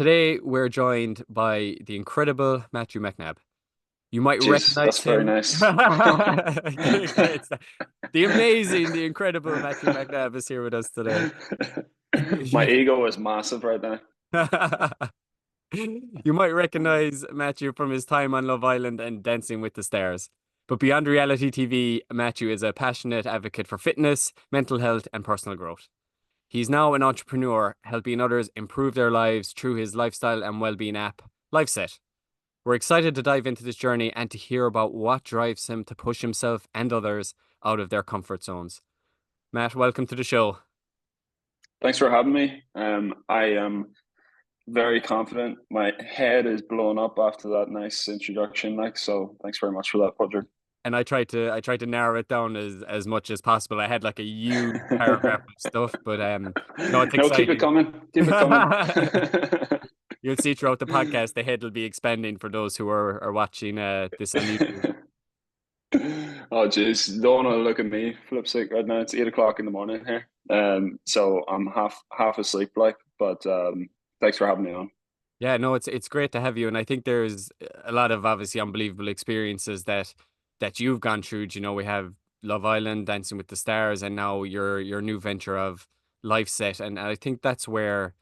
Today, we're joined by the incredible Matthew Macnabb. You might Jeez, recognize that's very him. nice. Great stuff. The amazing, the incredible Matthew Macnabb is here with us today. My ego is massive right now. You might recognize Matthew from his time on Love Island and Dancing with the Stars. But beyond reality TV, Matthew is a passionate advocate for fitness, mental health, and personal growth. He's now an entrepreneur, helping others improve their lives through his lifestyle and well-being app, LifeSet. We're excited to dive into this journey and to hear about what drives him to push himself and others out of their comfort zones. Matt, welcome to the show. Thanks for having me. I am very confident. My head is blown up after that nice introduction, like so. Thanks very much for that, Podge. And I tried to narrow it down as much as possible. I had like a huge paragraph of stuff, but no, it's No, keep it exciting. coming. Keep it coming. You'll see throughout the podcast the head will be expanding for those who are watching this on YouTube. Oh, jeez, don't want to look at me. Flip sick right now. It's 8 o'clock in the morning here. So I'm half asleep, like. But thanks for having me on. Yeah, no, it's great to have you, and I think there's a lot of obviously unbelievable experiences that you've gone through. You know, we have Love Island, Dancing with the Stars, and now your new venture of LifeSet, and I think that's where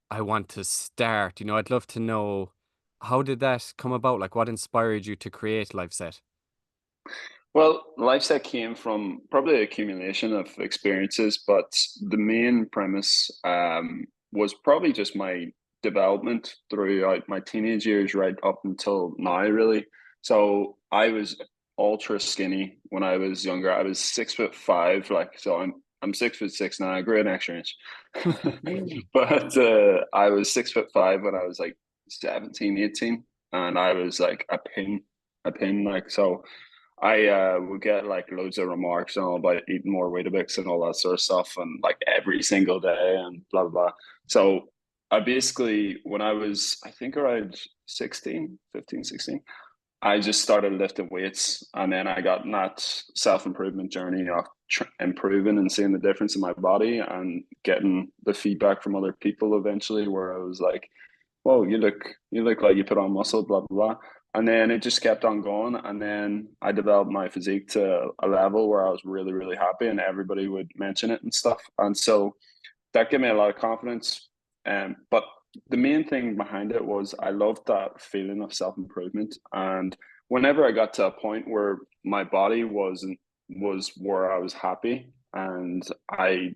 I want to start. You know, I'd love to know how did that come about? Like, what inspired you to create LifeSet? Well, LifeSet came from probably an accumulation of experiences, but the main premise was probably just my development throughout my teenage years, right up until now, really. So I was ultra skinny when I was younger. I was 6'5", like so. I'm 6'6" now. I grew an extra inch, but I was 6'5" when I was like 17, 18, and I was like a pin, like so. I would get like loads of remarks and all about eating more Weetabix and all that sort of stuff, and like every single day and blah blah blah. So I basically, when I was, I think around 16, 15, 16, I just started lifting weights, and then I got in that self-improvement journey of improving and seeing the difference in my body and getting the feedback from other people eventually, where I was like, "Whoa, you look like you put on muscle, blah blah blah." And then it just kept on going, and then I developed my physique to a level where I was really really happy, and everybody would mention it and stuff. And so that gave me a lot of confidence. But the main thing behind it was I loved that feeling of self improvement, and whenever I got to a point where my body was where I was happy, and I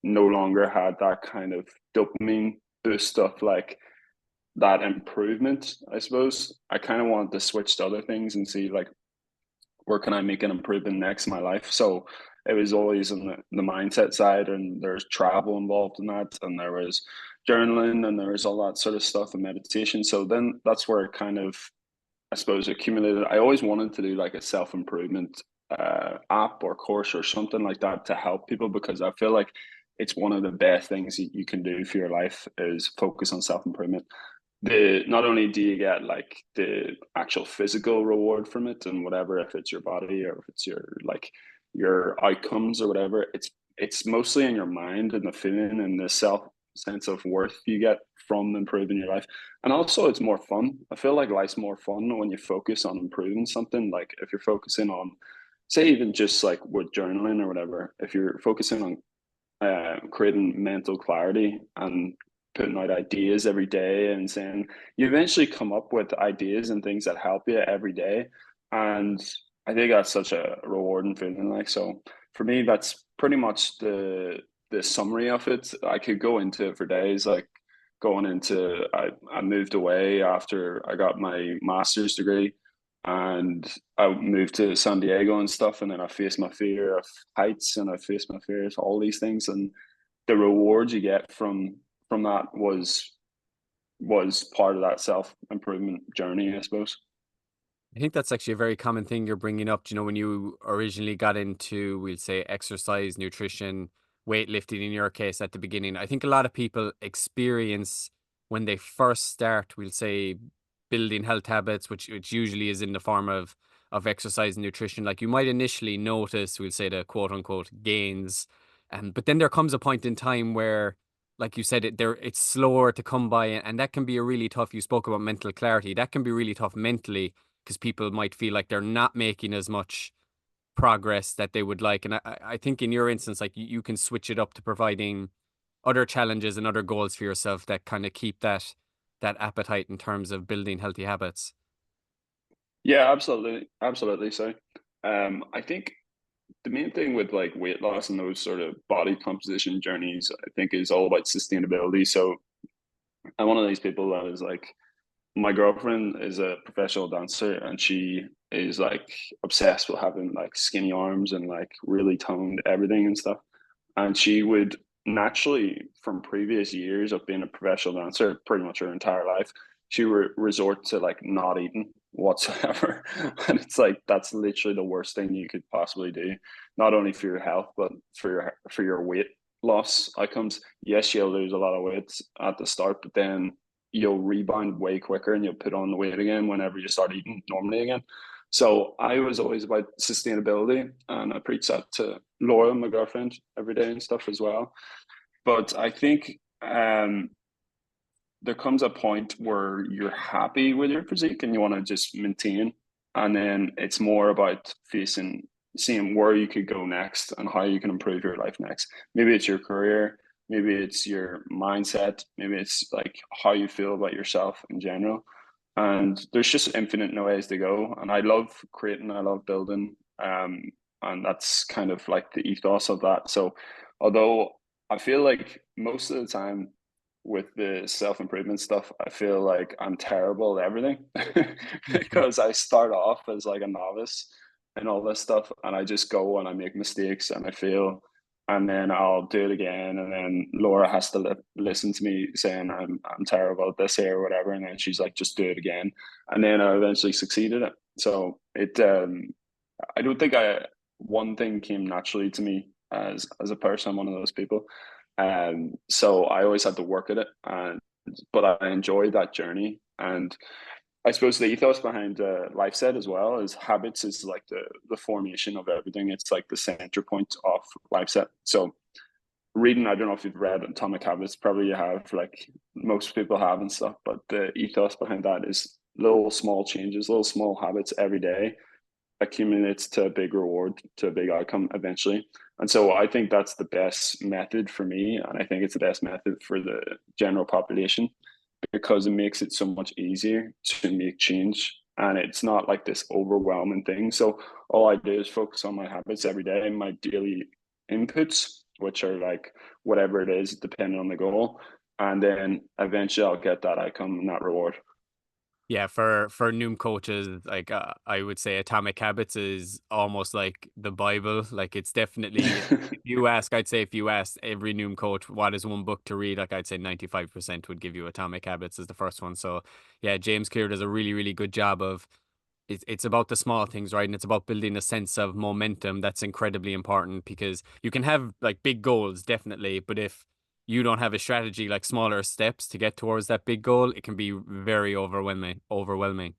no longer had that kind of dopamine boost stuff like that improvement, I suppose. I kind of wanted to switch to other things and see like where can I make an improvement next in my life. So it was always in the mindset side, and there's travel involved in that, and there was journaling, and there was all that sort of stuff and meditation. So then that's where it kind of, I suppose, accumulated. I always wanted to do like a self improvement app or course or something like that to help people, because I feel like it's one of the best things you can do for your life is focus on self improvement. The Not only do you get like the actual physical reward from it and whatever, if it's your body or if it's your like your outcomes or whatever, it's mostly in your mind and the feeling and the self sense of worth you get from improving your life. And also it's more fun. I feel like life's more fun when you focus on improving something. Like if you're focusing on, say, even just like with journaling or whatever, if you're focusing on creating mental clarity and putting out ideas every day and saying, you eventually come up with ideas and things that help you every day. And I think that's such a rewarding feeling. Like, so for me, that's pretty much the summary of it. I could go into it for days, like going into, I moved away after I got my master's degree, and I moved to San Diego and stuff, and then I faced my fear of heights, and I faced my fear of all these things, and the rewards you get from that was part of that self improvement journey, I suppose. I think that's actually a very common thing you're bringing up. You know, when you originally got into, we'll say, exercise, nutrition, weightlifting in your case at the beginning, I think a lot of people experience when they first start, we'll say, building health habits, which usually is in the form of exercise and nutrition. Like you might initially notice, we'll say, the quote unquote gains, but then there comes a point in time where like you said, it's slower to come by, and that can be a really tough. You spoke about mental clarity. That can be really tough mentally because people might feel like they're not making as much progress that they would like. And I think in your instance, like you can switch it up to providing other challenges and other goals for yourself that kind of keep that appetite in terms of building healthy habits. Yeah, absolutely, absolutely. So, I think the main thing with like weight loss and those sort of body composition journeys, I think, is all about sustainability. So, I'm one of these people that is like, my girlfriend is a professional dancer, and she is like obsessed with having like skinny arms and like really toned everything and stuff. And she would naturally, from previous years of being a professional dancer, pretty much her entire life, she would resort to like not eating whatsoever. And it's like that's literally the worst thing you could possibly do, not only for your health but for your weight loss outcomes. Yes, you'll lose a lot of weight at the start, but then you'll rebound way quicker and you'll put on the weight again whenever you start eating normally again. So I was always about sustainability, and I preach that to Laura, my girlfriend, every day and stuff as well. But I think there comes a point where you're happy with your physique and you want to just maintain, and then it's more about seeing where you could go next and how you can improve your life next. Maybe it's your career, maybe it's your mindset, maybe it's like how you feel about yourself in general. And there's just infinite ways to go. And I love creating, I love building. And that's kind of like the ethos of that. So although I feel like most of the time with the self-improvement stuff, I feel like I'm terrible at everything because I start off as like a novice and all this stuff, and I just go and I make mistakes and I fail, and then I'll do it again, and then Laura has to listen to me saying I'm terrible at this here or whatever, and then she's like, just do it again, and then I eventually succeeded it. So it I don't think I one thing came naturally to me as a person. I'm one of those people, so I always had to work at it, and but I enjoyed that journey. And I suppose the ethos behind LifeSet as well is habits is like the formation of everything. It's like the center point of LifeSet. So reading, I don't know if you've read Atomic Habits, probably you have, like most people have and stuff, but the ethos behind that is little small changes, little small habits every day accumulates to a big reward, to a big outcome eventually. And so I think that's the best method for me. And I think it's the best method for the general population because it makes it so much easier to make change. And it's not like this overwhelming thing. So all I do is focus on my habits every day, my daily inputs, which are like whatever it is, depending on the goal. And then eventually I'll get that outcome and that reward. Yeah, for Noom coaches, like I would say Atomic Habits is almost like the Bible. Like it's definitely if you ask, I'd say if you asked every Noom coach what is one book to read, like I'd say 95% would give you Atomic Habits as the first one. So yeah, James Clear does a really, really good job of it's about the small things, right? And it's about building a sense of momentum that's incredibly important because you can have like big goals, definitely, but if you don't have a strategy like smaller steps to get towards that big goal, it can be very overwhelming.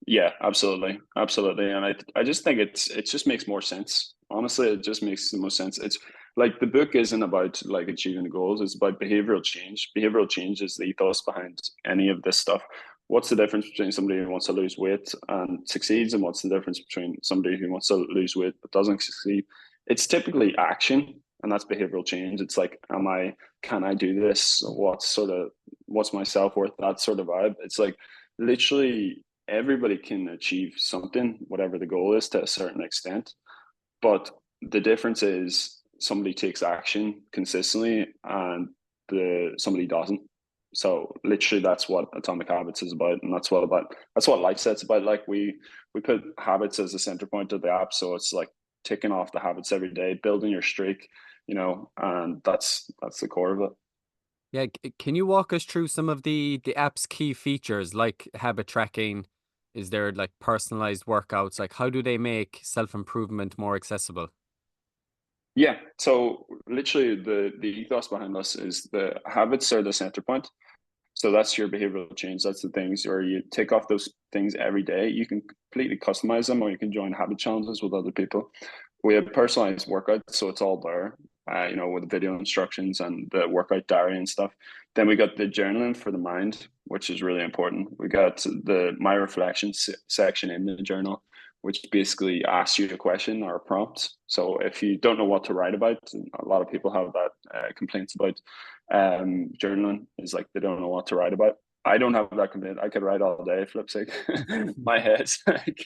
Yeah, absolutely, absolutely, and I just think it just makes more sense. Honestly, it just makes the most sense. It's like the book isn't about like achieving the goals; it's about behavioral change. Behavioral change is the ethos behind any of this stuff. What's the difference between somebody who wants to lose weight and succeeds, and what's the difference between somebody who wants to lose weight but doesn't succeed? It's typically action, and that's behavioral change. It's like, can I do this? What's my self worth? That sort of vibe. It's like literally everybody can achieve something, whatever the goal is, to a certain extent. But the difference is somebody takes action consistently and somebody doesn't. So literally that's what Atomic Habits is about. And that's what LifeSet's about. Like we put habits as the center point of the app. So it's like ticking off the habits every day, building your streak, and that's the core of it. Yeah, can you walk us through some of the app's key features like habit tracking? Is there like personalized workouts? Like how do they make self-improvement more accessible? Yeah. So literally the ethos behind us is the habits are the center point. So that's your behavioral change. That's the things where you take off those things every day. You can completely customize them or you can join habit challenges with other people. We have personalized workouts, so it's all there. with the video instructions and the workout diary and stuff. Then we got the journaling for the mind, which is really important. We got the my reflections section in the journal, which basically asks you a question or a prompt. So if you don't know what to write about, a lot of people have that complaints about journaling, is like they don't know what to write about. I don't have that complaint. I could write all day, flip sake. My head's like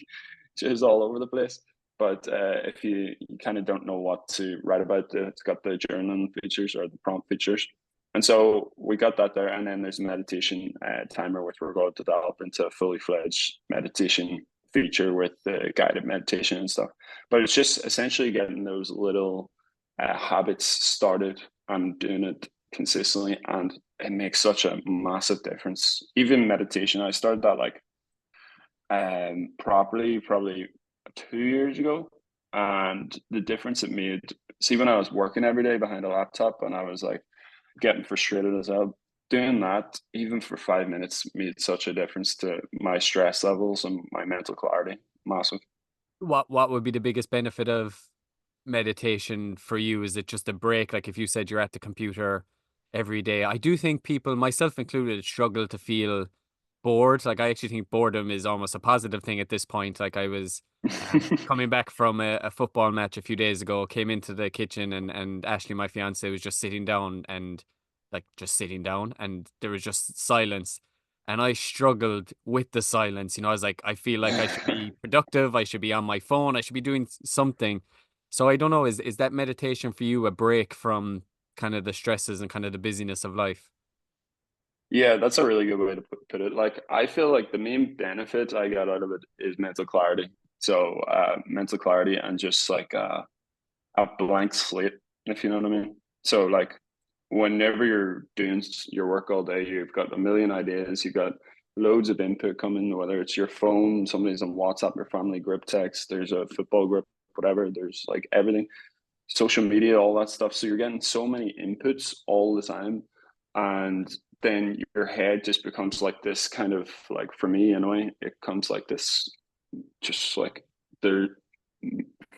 just all over the place. But if you kind of don't know what to write about, it's got the journaling features or the prompt features. And so we got that there. And then there's a meditation timer, which we're going to develop into a fully fledged meditation feature with the guided meditation and stuff. But it's just essentially getting those little habits started and doing it consistently. And it makes such a massive difference. Even meditation, I started that like properly probably 2 years ago, and the difference it made. See, when I was working every day behind a laptop and I was like getting frustrated as hell, doing that even for 5 minutes made such a difference to my stress levels and my mental clarity. Massive. What would be the biggest benefit of meditation for you? Is it just a break? Like if you said you're at the computer every day, I do think people, myself included, struggle to feel bored. Like I actually think boredom is almost a positive thing at this point. Like I was coming back from a football match a few days ago, came into the kitchen and Ashley, my fiance, was just sitting down and like just sitting down and there was just silence. And I struggled with the silence. You know, I was like, I feel like I should be productive. I should be on my phone. I should be doing something. So I don't know, is that meditation for you a break from kind of the stresses and kind of the busyness of life? Yeah, that's a really good way to put it. Like, I feel like the main benefit I got out of it is mental clarity. So, mental clarity and just like a blank slate, if you know what I mean. So, like, whenever you're doing your work all day, you've got a million ideas, you've got loads of input coming, whether it's your phone, somebody's on WhatsApp, your family group text, there's a football group, whatever, there's like everything, social media, all that stuff. So, you're getting so many inputs all the time. And then your head just becomes like this kind of like, for me anyway, it comes like this, just like there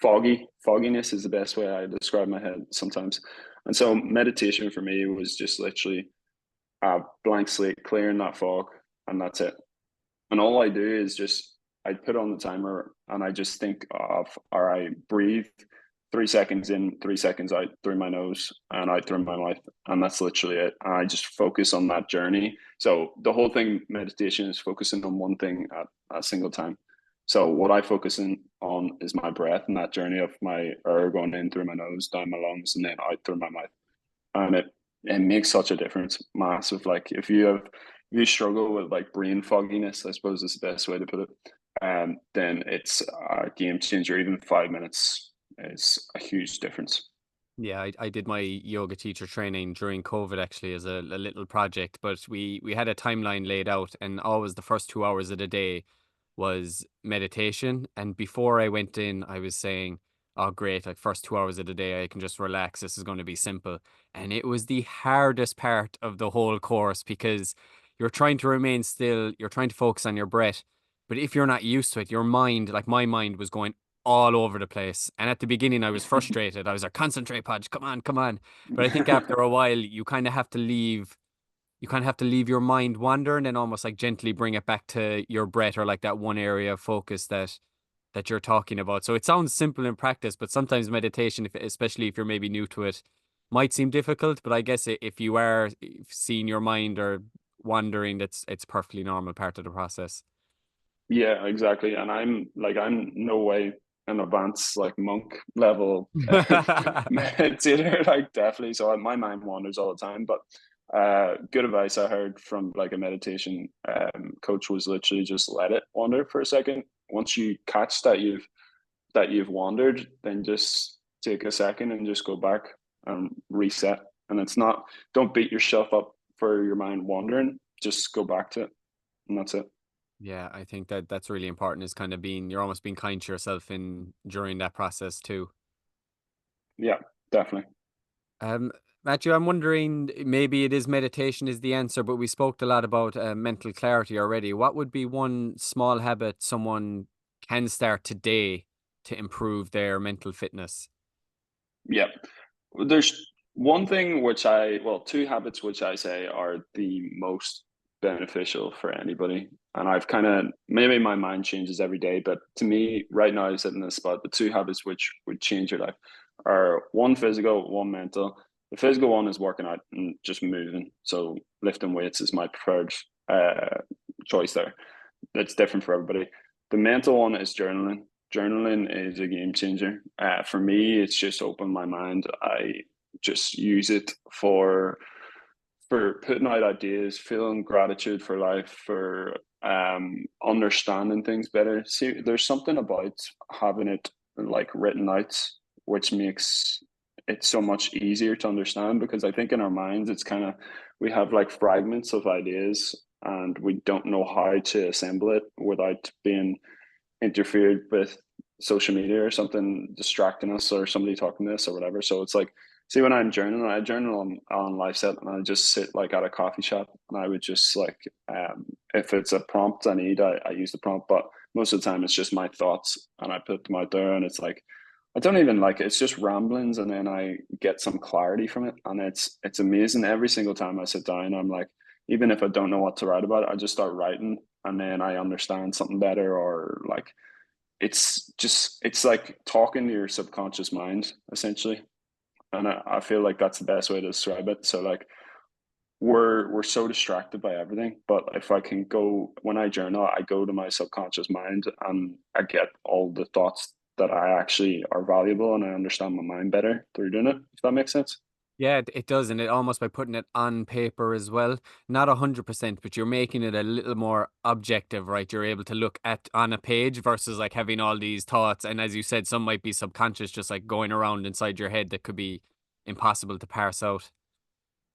fogginess is the best way I describe my head sometimes. And so meditation for me was just literally a blank slate, clearing that fog, and that's it. And all I do is just I put on the timer and I just think of, or I breathe 3 seconds in, 3 seconds out through my nose and out through my mouth. And that's literally it. And I just focus on that journey. So the whole thing, meditation, is focusing on one thing at a single time. So what I focus on is my breath and that journey of my air going in through my nose, down my lungs, and then out through my mouth. And it makes such a difference, massive. Like if you struggle with like brain fogginess, I suppose is the best way to put it, then it's a game changer. Even 5 minutes is a huge difference. Yeah, I did my yoga teacher training during COVID actually as a little project, but we had a timeline laid out and always the first 2 hours of the day was meditation. And before I went in, I was saying, oh, great, like first 2 hours of the day, I can just relax. This is going to be simple. And it was the hardest part of the whole course because you're trying to remain still, you're trying to focus on your breath. But if you're not used to it, your mind, like my mind was going all over the place. And at the beginning, I was frustrated. I was like, concentrate, Podge, come on, come on. But I think after a while, you kind of have to leave your mind wander and then almost like gently bring it back to your breath or like that one area of focus that you're talking about. So it sounds simple in practice, but sometimes meditation, especially if you're maybe new to it, might seem difficult. But I guess if you are seeing your mind or wandering, it's perfectly normal part of the process. Yeah, exactly. And I'm no way an advanced like monk level meditator, like definitely. So my mind wanders all the time. But good advice I heard from like a meditation coach was literally just let it wander for a second. Once you catch that you've wandered, then just take a second and just go back and reset. And it's not, don't beat yourself up for your mind wandering. Just go back to it, and that's it. Yeah, I think that's really important is kind of you're almost being kind to yourself in during that process too. Yeah, definitely. Um, Matthew, I'm wondering maybe it is meditation is the answer, but we spoke a lot about mental clarity already. What would be one small habit someone can start today to improve their mental fitness? Yeah. There's two habits which I say are the most beneficial for anybody. And I've kind of, maybe my mind changes every day, but to me, right now, I sit in this spot. The two habits which would change your life are one physical, one mental. The physical one is working out and just moving. So lifting weights is my preferred choice there. It's different for everybody. The mental one is journaling. Journaling is a game changer. For me, it's just opened my mind. I just use it for putting out ideas, feeling gratitude for life, for understanding things better. See, there's something about having it like written out, which makes it so much easier to understand, because I think in our minds it's kind of, we have like fragments of ideas and we don't know how to assemble it without being interfered with social media or something distracting us, or somebody talking to us or whatever. So it's like, see, when I'm journaling, I journal on LifeSet, and I just sit like at a coffee shop, and I would just like, if it's a prompt I need, I use the prompt, but most of the time it's just my thoughts, and I put them out there, and it's like, I don't even like it. It's just ramblings, and then I get some clarity from it, and it's amazing. Every single time I sit down, I'm like, even if I don't know what to write about, I just start writing, and then I understand something better, or like, it's like talking to your subconscious mind essentially. And I feel like that's the best way to describe it. So like, we're so distracted by everything, but if I can go, when I journal, I go to my subconscious mind and I get all the thoughts that I actually are valuable, and I understand my mind better through doing it, if that makes sense. Yeah, it does, and it almost by putting it on paper as well, not 100%, but you're making it a little more objective, right? You're able to look at on a page versus like having all these thoughts, and as you said, some might be subconscious, just like going around inside your head that could be impossible to parse out.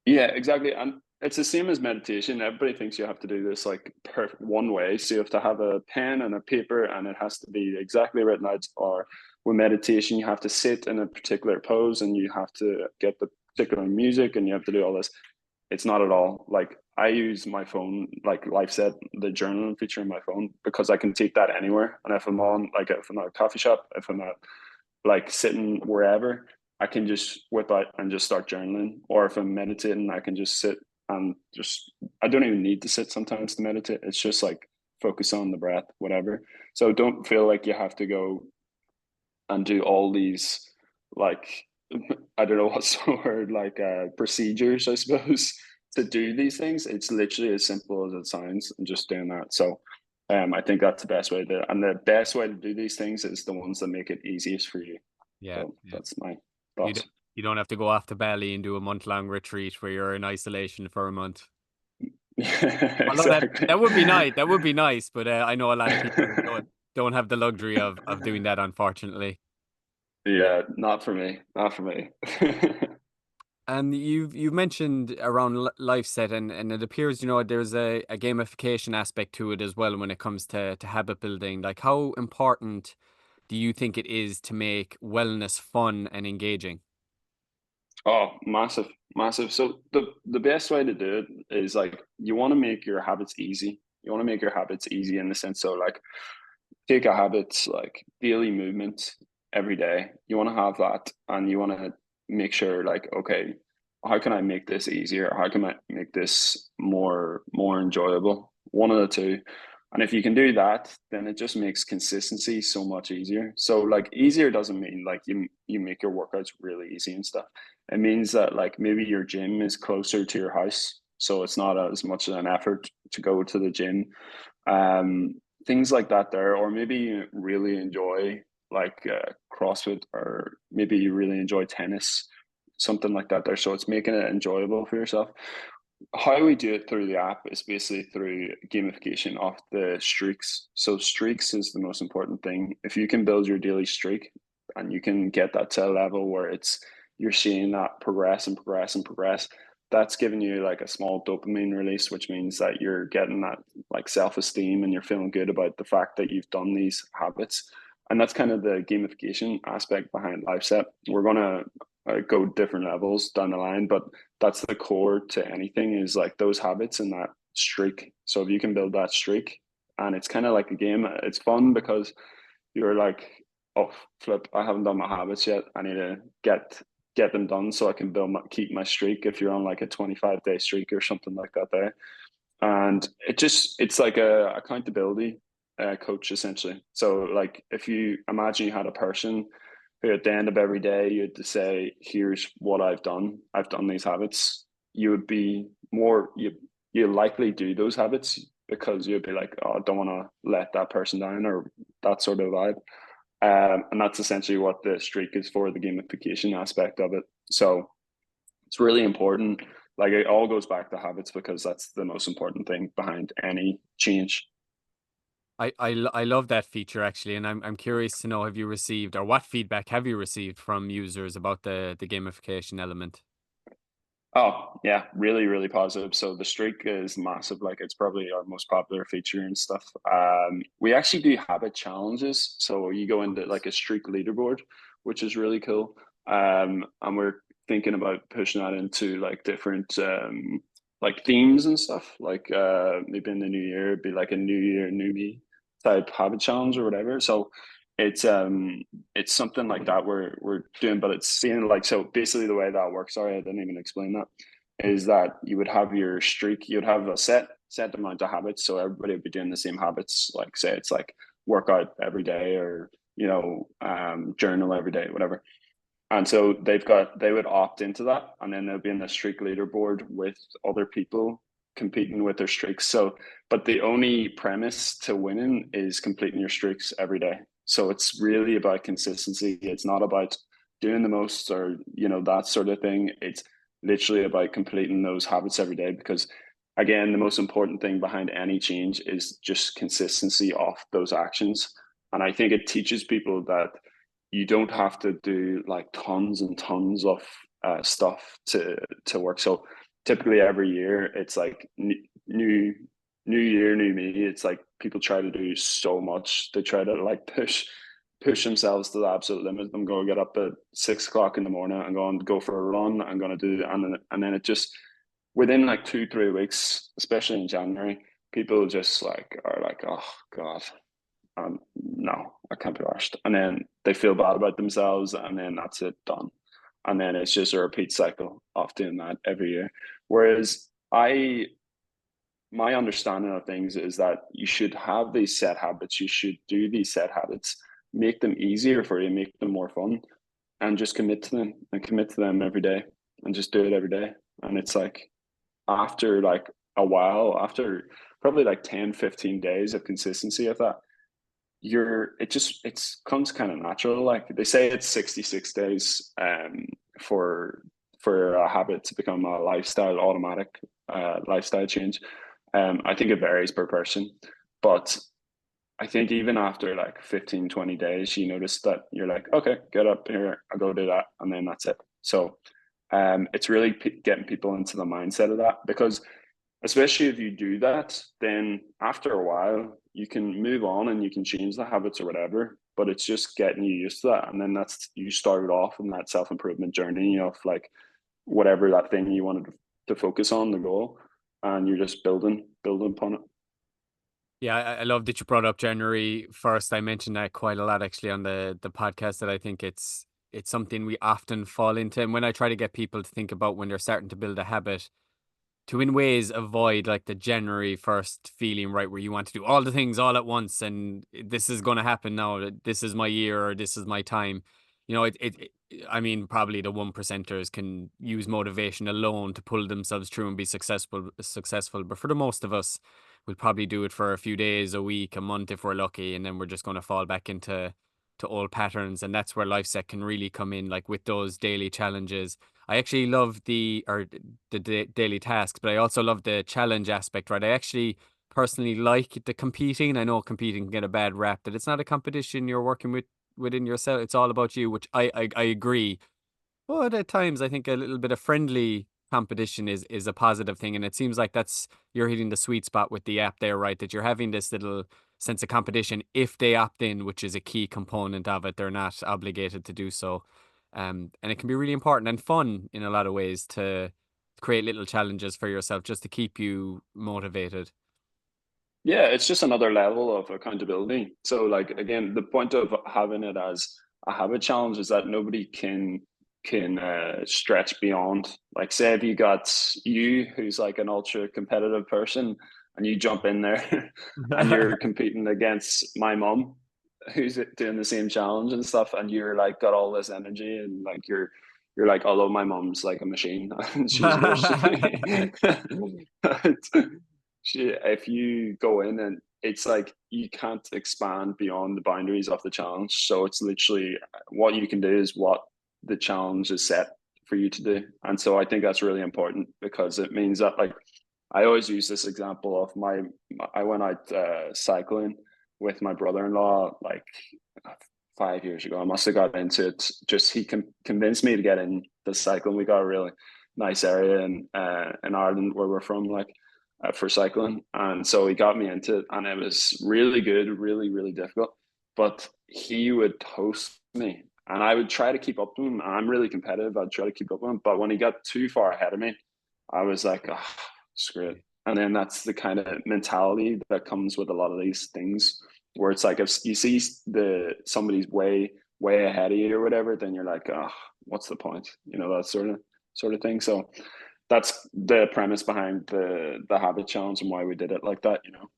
Yeah, exactly. And it's the same as meditation. Everybody thinks you have to do this like one way. So you have to have a pen and a paper, and it has to be exactly written out. Or with meditation, you have to sit in a particular pose, and you have to get the particular music, and you have to do all this. It's not at all. Like, I use my phone, like LifeSet, the journaling feature in my phone, because I can take that anywhere. And if I'm on, like, if I'm at a coffee shop, if I'm at like sitting wherever, I can just whip out and just start journaling. Or if I'm meditating, I can just sit and just, I don't even need to sit sometimes to meditate. It's just like focus on the breath, whatever. So don't feel like you have to go and do all these, like, I don't know what's the word, like procedures, I suppose, to do these things. It's literally as simple as it sounds, and just doing that. So I think that's the best way to, and the best way to do these things is the ones that make it easiest for you. Yeah, So yeah. that's my You thoughts. don't, you don't have to go off to Bali and do a month-long retreat where you're in isolation for a month. Although that Exactly. would be nice. That would be nice, but I know a lot of people don't have the luxury of doing that, unfortunately. Yeah, not for me. Not for me. And you've mentioned around life set, and it appears, there's a gamification aspect to it as well when it comes to habit building. Like, how important do you think it is to make wellness fun and engaging? Oh, massive, massive. So the best way to do it is like, you want to make your habits easy. You want to make your habits easy in the sense, so like, take a habit like daily movement every day. You want to have that, and you want to make sure like, okay, how can I make this easier? How can I make this more enjoyable? One of the two. And if you can do that, then it just makes consistency so much easier. So like, easier doesn't mean like you make your workouts really easy and stuff. It means that like, maybe your gym is closer to your house, so it's not as much of an effort to go to the gym. Um, Things like that there. Or maybe you really enjoy like CrossFit, or maybe you really enjoy tennis, something like that there. So it's making it enjoyable for yourself. How we do it through the app is basically through gamification of the streaks. So streaks is the most important thing. If you can build your daily streak, and you can get that to a level where it's, you're seeing that progress and progress and progress, that's giving you like a small dopamine release, which means that you're getting that like self-esteem, and you're feeling good about the fact that you've done these habits. And that's kind of the gamification aspect behind LifeSet. We're going to go different levels down the line, but that's the core to anything, is like those habits and that streak. So if you can build that streak, and it's kind of like a game, it's fun because you're like, oh flip, I haven't done my habits yet, I need to get get them done so I can keep my streak if you're on like a 25-day streak or something like that there. And it's like a accountability coach essentially. So like if you imagine you had a person who at the end of every day you had to say, here's what I've done these habits, you would be more you likely do those habits because you'd be like, oh, I don't want to let that person down, or that sort of vibe. And that's essentially what the streak is for, the gamification aspect of it. So it's really important. Like it all goes back to habits because that's the most important thing behind any change. I love that feature actually, and I'm curious to know, have you received, or what feedback have you received from users about the gamification element? Oh yeah, really, really positive. So the streak is massive. Like it's probably our most popular feature and stuff. We actually do habit challenges. So you go into like a streak leaderboard, which is really cool. And we're thinking about pushing that into like different like themes and stuff. Like maybe in the new year, it'd be like a new year, new me type habit challenge or whatever. So it's something like that we're doing, but it's seeing like, so basically the way that works, sorry I didn't even explain that, is that you would have your streak, you'd have a set amount of habits, so everybody would be doing the same habits, like say it's like workout every day, or journal every day, whatever. And so they would opt into that, and then they'll be in the streak leaderboard with other people competing with their streaks. So, but the only premise to winning is completing your streaks every day. So it's really about consistency. It's not about doing the most, or that sort of thing. It's literally about completing those habits every day, because again, the most important thing behind any change is just consistency of those actions. And I think it teaches people that you don't have to do like tons and tons of stuff to work. So typically every year it's like new year, new me. It's like people try to do so much. They try to like push themselves to the absolute limit. I'm going to get up at 6 o'clock in the morning. I'm going to go for a run. I'm going to do, and then it just, within like 2-3 weeks, especially in January, people just like are like, oh God, no, I can't be arsed. And then they feel bad about themselves, and then that's it, done. And then it's just a repeat cycle of doing that every year. Whereas my understanding of things is that you should have these set habits, you should do these set habits, make them easier for you, make them more fun, and just commit to them every day, and just do it every day. And it's like, after like a while, after probably like 10-15 days of consistency of that, it comes kind of natural. Like they say it's 66 days for a habit to become a lifestyle, automatic lifestyle change. I think it varies per person, but I think even after like 15-20 days, you notice that you're like, okay, get up here, I'll go do that, and then that's it. So it's really getting people into the mindset of that, because especially if you do that, then after a while you can move on and you can change the habits or whatever, but it's just getting you used to that. And then that's, you started off in that self-improvement journey of like whatever that thing you wanted to focus on, the goal, and you're just building upon it. Yeah, I love that you brought up January 1st. I mentioned that quite a lot actually on the podcast, that I think it's something we often fall into. And when I try to get people to think about when they're starting to build a habit, to in ways avoid like the January 1st feeling, right, where you want to do all the things all at once and this is going to happen now, this is my year or this is my time. I mean, probably the one percenters can use motivation alone to pull themselves through and be successful. But for the most of us, we'll probably do it for a few days, a week, a month if we're lucky, and then we're just going to fall back into old patterns. And that's where LifeSet can really come in, like with those daily challenges. I actually love the daily tasks, but I also love the challenge aspect, right? I actually personally like the competing. I know competing can get a bad rap, that it's not a competition you're working within yourself. It's all about you, which I agree. But at times, I think a little bit of friendly competition is a positive thing, and it seems like that's, you're hitting the sweet spot with the app there, right? That you're having this little sense of competition if they opt in, which is a key component of it. They're not obligated to do so, and it can be really important and fun in a lot of ways to create little challenges for yourself just to keep you motivated. Yeah, it's just another level of accountability. So like again, the point of having it as a habit challenge is that nobody can can stretch beyond. Like, say if you got you, who's like an ultra competitive person, and you jump in there and you're competing against my mum, who's doing the same challenge and stuff, and you're like got all this energy, and like you're like, although my mum's like a machine and she's worse than me. If you go in and it's like you can't expand beyond the boundaries of the challenge. So it's literally what you can do is what the challenge is set for you to do. And so I think that's really important, because it means that, like, I always use this example of I went out cycling with my brother-in-law like 5 years ago. I must have got into it. Just he convinced me to get in the cycling. We got a really nice area in Ireland where we're from, like for cycling, and so he got me into it, and it was really good, really really difficult. But he would host me, and I would try to keep up to him. I'm really competitive. I'd try to keep up with him, but when he got too far ahead of me, I was like, oh, screw it. And then that's the kind of mentality that comes with a lot of these things, where it's like if you see somebody's way ahead of you or whatever, then you're like, oh, what's the point? You know, that sort of thing. So that's the premise behind the habit challenge and why we did it like that, you know.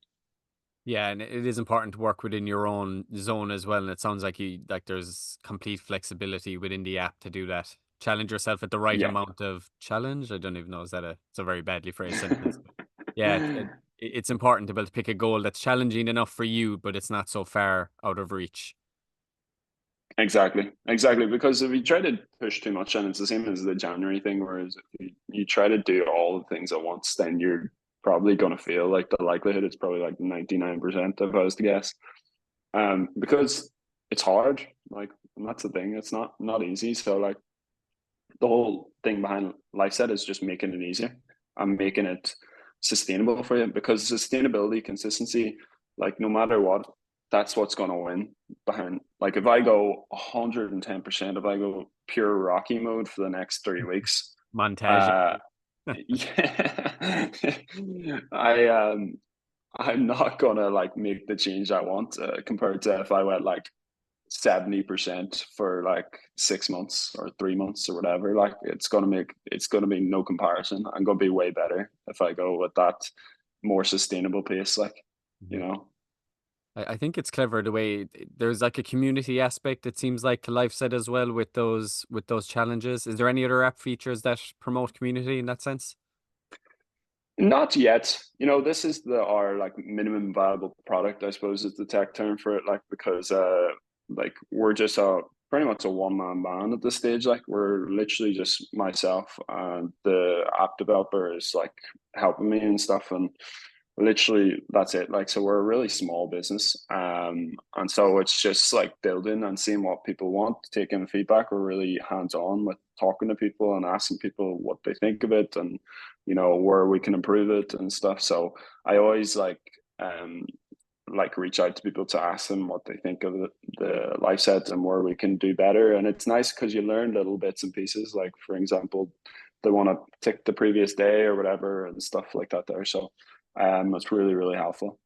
Yeah, and it is important to work within your own zone as well. And it sounds like there's complete flexibility within the app to do that. Challenge yourself at the right Yeah. amount of challenge. I don't even know, it's a very badly phrased sentence. But yeah, it's important to be able to pick a goal that's challenging enough for you, but it's not so far out of reach. Exactly. Because if you try to push too much, and it's the same as the January thing, whereas if you try to do all the things at once, then you're probably going to fail. Like the likelihood is probably like 99% if I was to guess. Because it's hard. Like, and that's the thing. It's not easy. So like the whole thing behind LifeSet is just making it easier and making it sustainable for you, because sustainability, consistency, like no matter what, that's what's going to win behind. Like if I go 110%, if I go pure Rocky mode for the next 3 weeks, Montage. uh, yeah, I'm not gonna like make the change I want compared to if I went like 70% for like 6 months or 3 months or whatever. Like it's gonna be no comparison. I'm gonna be way better if I go with that more sustainable pace, like, you Mhm. know. I think it's clever the way there's like a community aspect, it seems like, to LifeSet as well with those challenges. Is there any other app features that promote community in that sense? Not yet. You know, this is our like minimum viable product, I suppose, is the tech term for it. Like because like we're just pretty much a one-man band at this stage. Like we're literally just myself, and the app developer is like helping me and stuff, and literally that's it. Like so we're a really small business. And so it's just like building and seeing what people want, taking feedback. We're really hands-on with talking to people and asking people what they think of it, and you know where we can improve it and stuff. So I always like reach out to people to ask them what they think of the life sets and where we can do better. And it's nice because you learn little bits and pieces, like for example, they want to tick the previous day or whatever and stuff like that there. So it's really really helpful.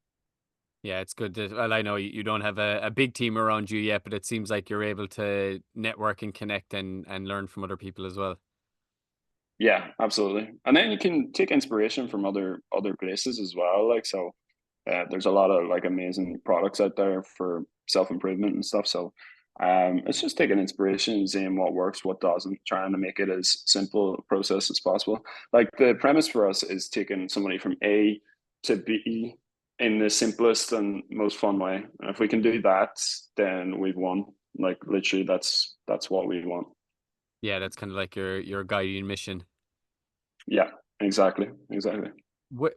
Yeah, it's good to, well, I know you don't have a big team around you yet, but it seems like you're able to network and connect and learn from other people as well. Yeah, absolutely. And then you can take inspiration from other places as well. Like so, there's a lot of like amazing products out there for self improvement and stuff. So, it's just taking inspiration and seeing what works, what doesn't, trying to make it as simple a process as possible. Like the premise for us is taking somebody from A to B in the simplest and most fun way. And if we can do that, then we've won. Like literally, that's what we want. Yeah, that's kind of like your guiding mission. Yeah, exactly.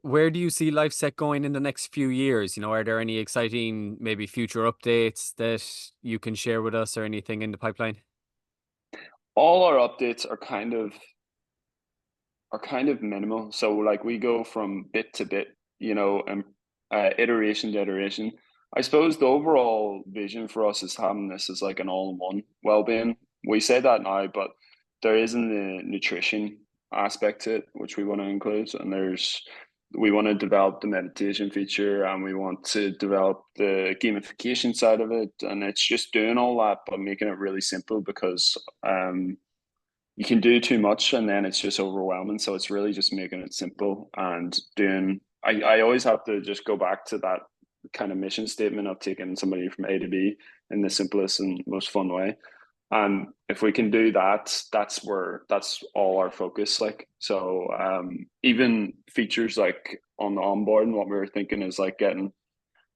Where do you see LifeSet going in the next few years? You know, are there any exciting, maybe future updates that you can share with us or anything in the pipeline? All our updates are kind of minimal. So like we go from bit to bit, you know, and iteration to iteration. I suppose the overall vision for us is having this as like an all-in-one well-being. We say that now, but there isn't the nutrition aspect to it, which we want to include. And we want to develop the meditation feature, and we want to develop the gamification side of it. And it's just doing all that, but making it really simple because you can do too much and then it's just overwhelming. So it's really just making it simple and doing. I always have to just go back to that kind of mission statement of taking somebody from A to B in the simplest and most fun way. And if we can do that, that's all our focus. Like, so even features like on the onboard, and what we were thinking is like getting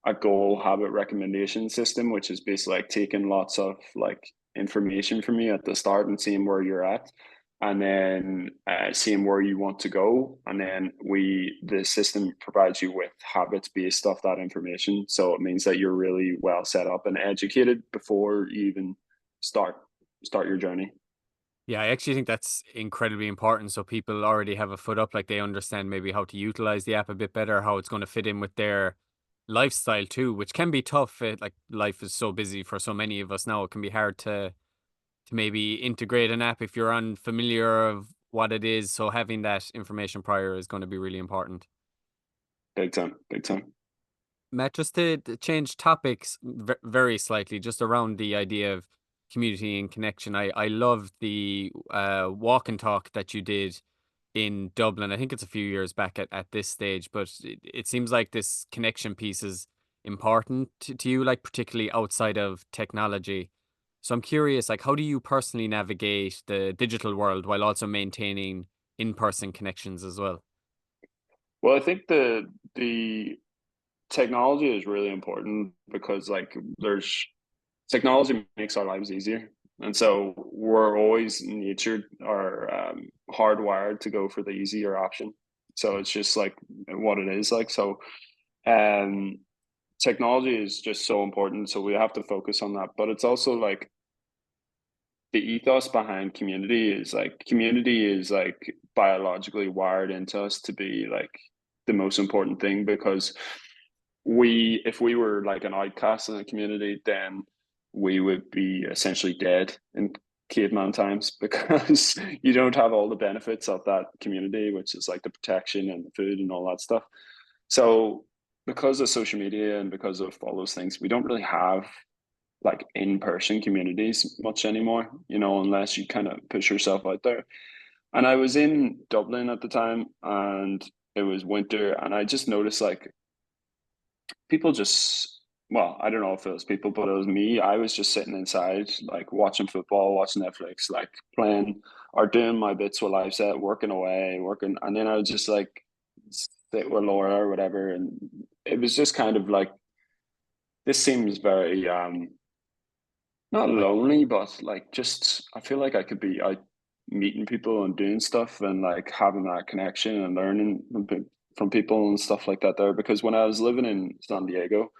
a goal habit recommendation system, which is basically like taking lots of like information from you at the start and seeing where you're at, and then seeing where you want to go, and then the system provides you with habits based off that information. So it means that you're really well set up and educated before you even start your journey. Yeah, I actually think that's incredibly important. So people already have a foot up, like they understand maybe how to utilize the app a bit better, how it's going to fit in with their lifestyle too, which can be tough. Like life is so busy for so many of us now. It can be hard to maybe integrate an app if you're unfamiliar of what it is. So having that information prior is going to be really important. Big time, big time. Matt, just to change topics very slightly, just around the idea of community and connection. I love the walk and talk that you did in Dublin. I think it's a few years back at this stage, but it seems like this connection piece is important to you, like particularly outside of technology. So I'm curious, like, how do you personally navigate the digital world while also maintaining in-person connections as well? Well, I think the technology is really important because like there's technology makes our lives easier. And so we're always natured or hardwired to go for the easier option. So it's just like what it is like. So um, technology is just so important. So we have to focus on that. But it's also like the ethos behind community is like biologically wired into us to be like the most important thing because if we were like an outcast in the community, then we would be essentially dead in caveman times because you don't have all the benefits of that community, which is like the protection and the food and all that stuff. So because of social media and because of all those things, we don't really have like in-person communities much anymore, you know, unless you kind of push yourself out there. And I was in Dublin at the time and it was winter and I just noticed like people just, well, I don't know if it was people, but it was me. I was just sitting inside, like watching football, watching Netflix, like playing or doing my bits with LifeSet, working away, working. And then I would just like sit with Laura or whatever. And it was just kind of like, this seems very, not Like, lonely, but like just, I feel like I could be out meeting people and doing stuff and like having that connection and learning from people and stuff like that there. Because when I was living in San Diego,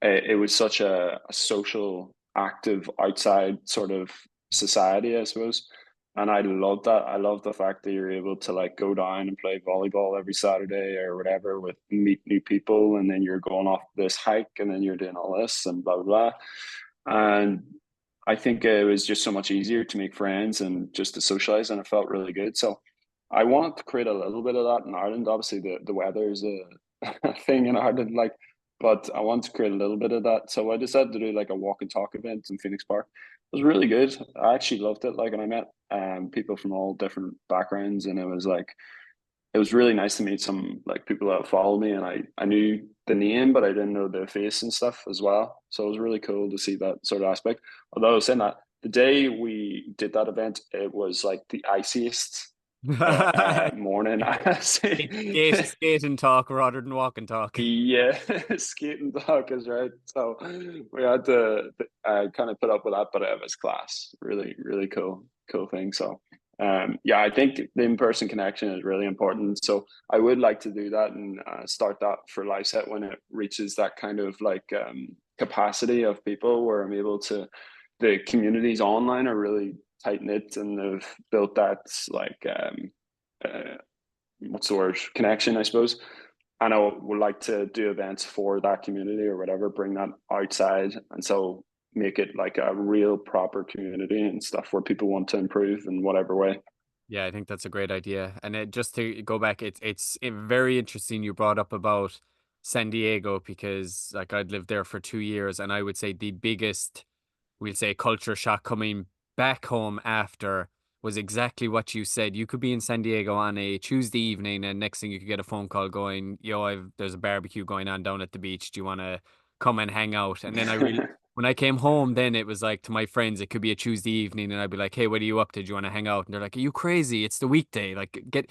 it was such a social, active, outside sort of society, I suppose. And I love that. I love the fact that you're able to like go down and play volleyball every Saturday or whatever with meet new people, and then you're going off this hike, and then you're doing all this and blah blah blah. And I think it was just so much easier to make friends and just to socialize, and it felt really good. So I want to create a little bit of that in Ireland. Obviously, the weather is a thing in Ireland, like, but I want to create a little bit of that. So I decided to do like a walk and talk event in Phoenix Park. It was really good. I actually loved it. Like, and I met people from all different backgrounds, and it was really nice to meet some like people that follow me, and I knew the name, but I didn't know the face and stuff as well. So it was really cool to see that sort of aspect. Although I was saying that the day we did that event, it was like the iciest morning I see. skate and talk rather than walk and talk. Yeah, skating dog is right. So we had to kind of put up with that, but it was class. Really, really cool thing. So yeah, I think the in-person connection is really important. So I would like to do that and start that for LifeSet when it reaches that kind of like capacity of people where I'm able to. The communities online are really tight knit and they've built that like uh, what's the word, connection, I suppose. And I would like to do events for that community or whatever, bring that outside, and so make it like a real proper community and stuff where people want to improve in whatever way. Yeah, I think that's a great idea. And just to go back, it's very interesting you brought up about San Diego because like I'd lived there for 2 years, and I would say the biggest, we'll say, culture shock coming back home after was exactly what you said. You could be in San Diego on a Tuesday evening, and next thing you could get a phone call going, "Yo, there's a barbecue going on down at the beach. Do you want to come and hang out?" And then when I came home, then it was like to my friends, it could be a Tuesday evening, and I'd be like, "Hey, what are you up to? Do you want to hang out?" And they're like, "Are you crazy? It's the weekday. Like, get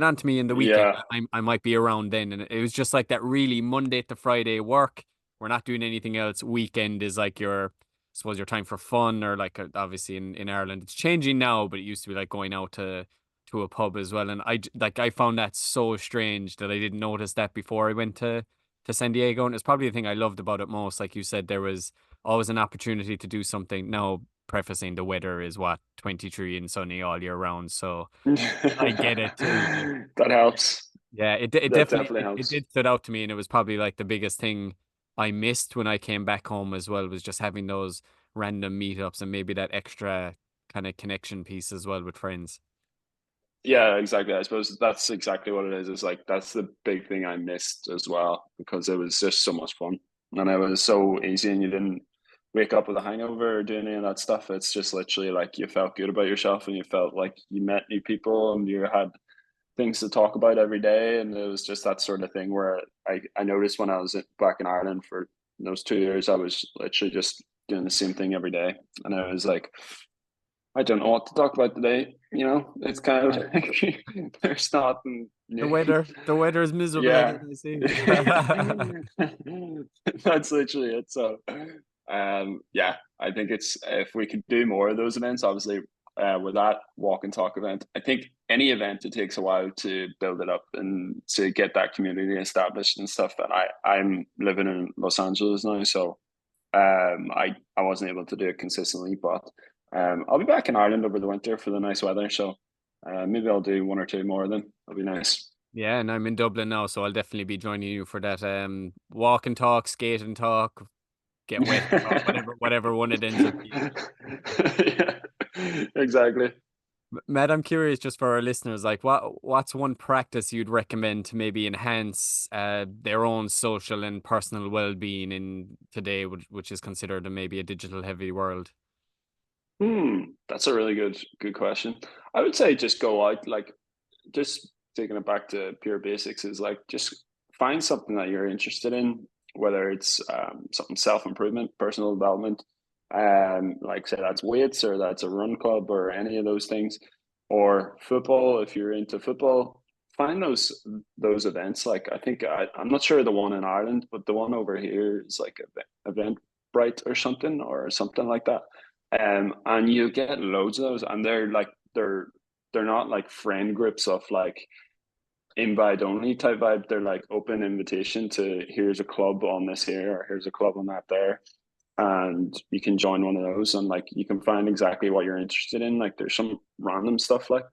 on to me in the weekend. Yeah, I might be around then." And it was just like that. Really, Monday to Friday work. We're not doing anything else. Weekend is like your, I suppose, your time for fun, or like obviously in Ireland it's changing now, but it used to be like going out to a pub as well. And I found that so strange that I didn't notice that before I went to San Diego. And it's probably the thing I loved about it most. Like you said, there was always an opportunity to do something. Now, prefacing, the weather is what, 23 and sunny all year round. So I get it too. Like, that helps. yeah, it That definitely definitely it helps. did stood out to me, and it was probably like the biggest thing I missed when I came back home as well, was just having those random meetups and maybe that extra kind of connection piece as well with friends. Yeah, exactly. I suppose that's exactly what it is. It's like that's the big thing I missed as well because it was just so much fun and it was so easy and you didn't wake up with a hangover or do any of that stuff. It's just literally like you felt good about yourself and you felt like you met new people and you had things to talk about every day. And it was just that sort of thing where I noticed when I was back in Ireland for those 2 years, I was literally just doing the same thing every day. And I was like, I don't know what to talk about today. You know, it's kind of like there's nothing new. The weather is miserable Yeah. again, I see. That's literally it. So, yeah, I think it's if we could do more of those events, obviously, with that walk and talk event, I think any event it takes a while to build it up and to get that community established and stuff. And I'm living in Los Angeles now, so I wasn't able to do it consistently, but I'll be back in Ireland over the winter for the nice weather. So maybe I'll do one or two more of them. That'll be nice. Yeah, and I'm in Dublin now, so I'll definitely be joining you for that walk and talk, skate and talk, get wet and talk, whatever one it ends up being. Yeah, exactly. Matt, I'm curious just for our listeners, like what's one practice you'd recommend to maybe enhance their own social and personal well-being in today, which is considered maybe a digital heavy world? That's a really good question. I would say just go out, like just taking it back to pure basics is like just find something that you're interested in, whether it's something self-improvement, personal development, like say that's weights or that's a run club or any of those things, or football if you're into football. Find those events. Like I think I'm not sure the one in Ireland, but the one over here is like Eventbrite or something like that. And you get loads of those, and they're not like friend groups of like invite only type vibe. They're like open invitation to here's a club on this here or here's a club on that there. And you can join one of those and like you can find exactly what you're interested in. Like there's some random stuff like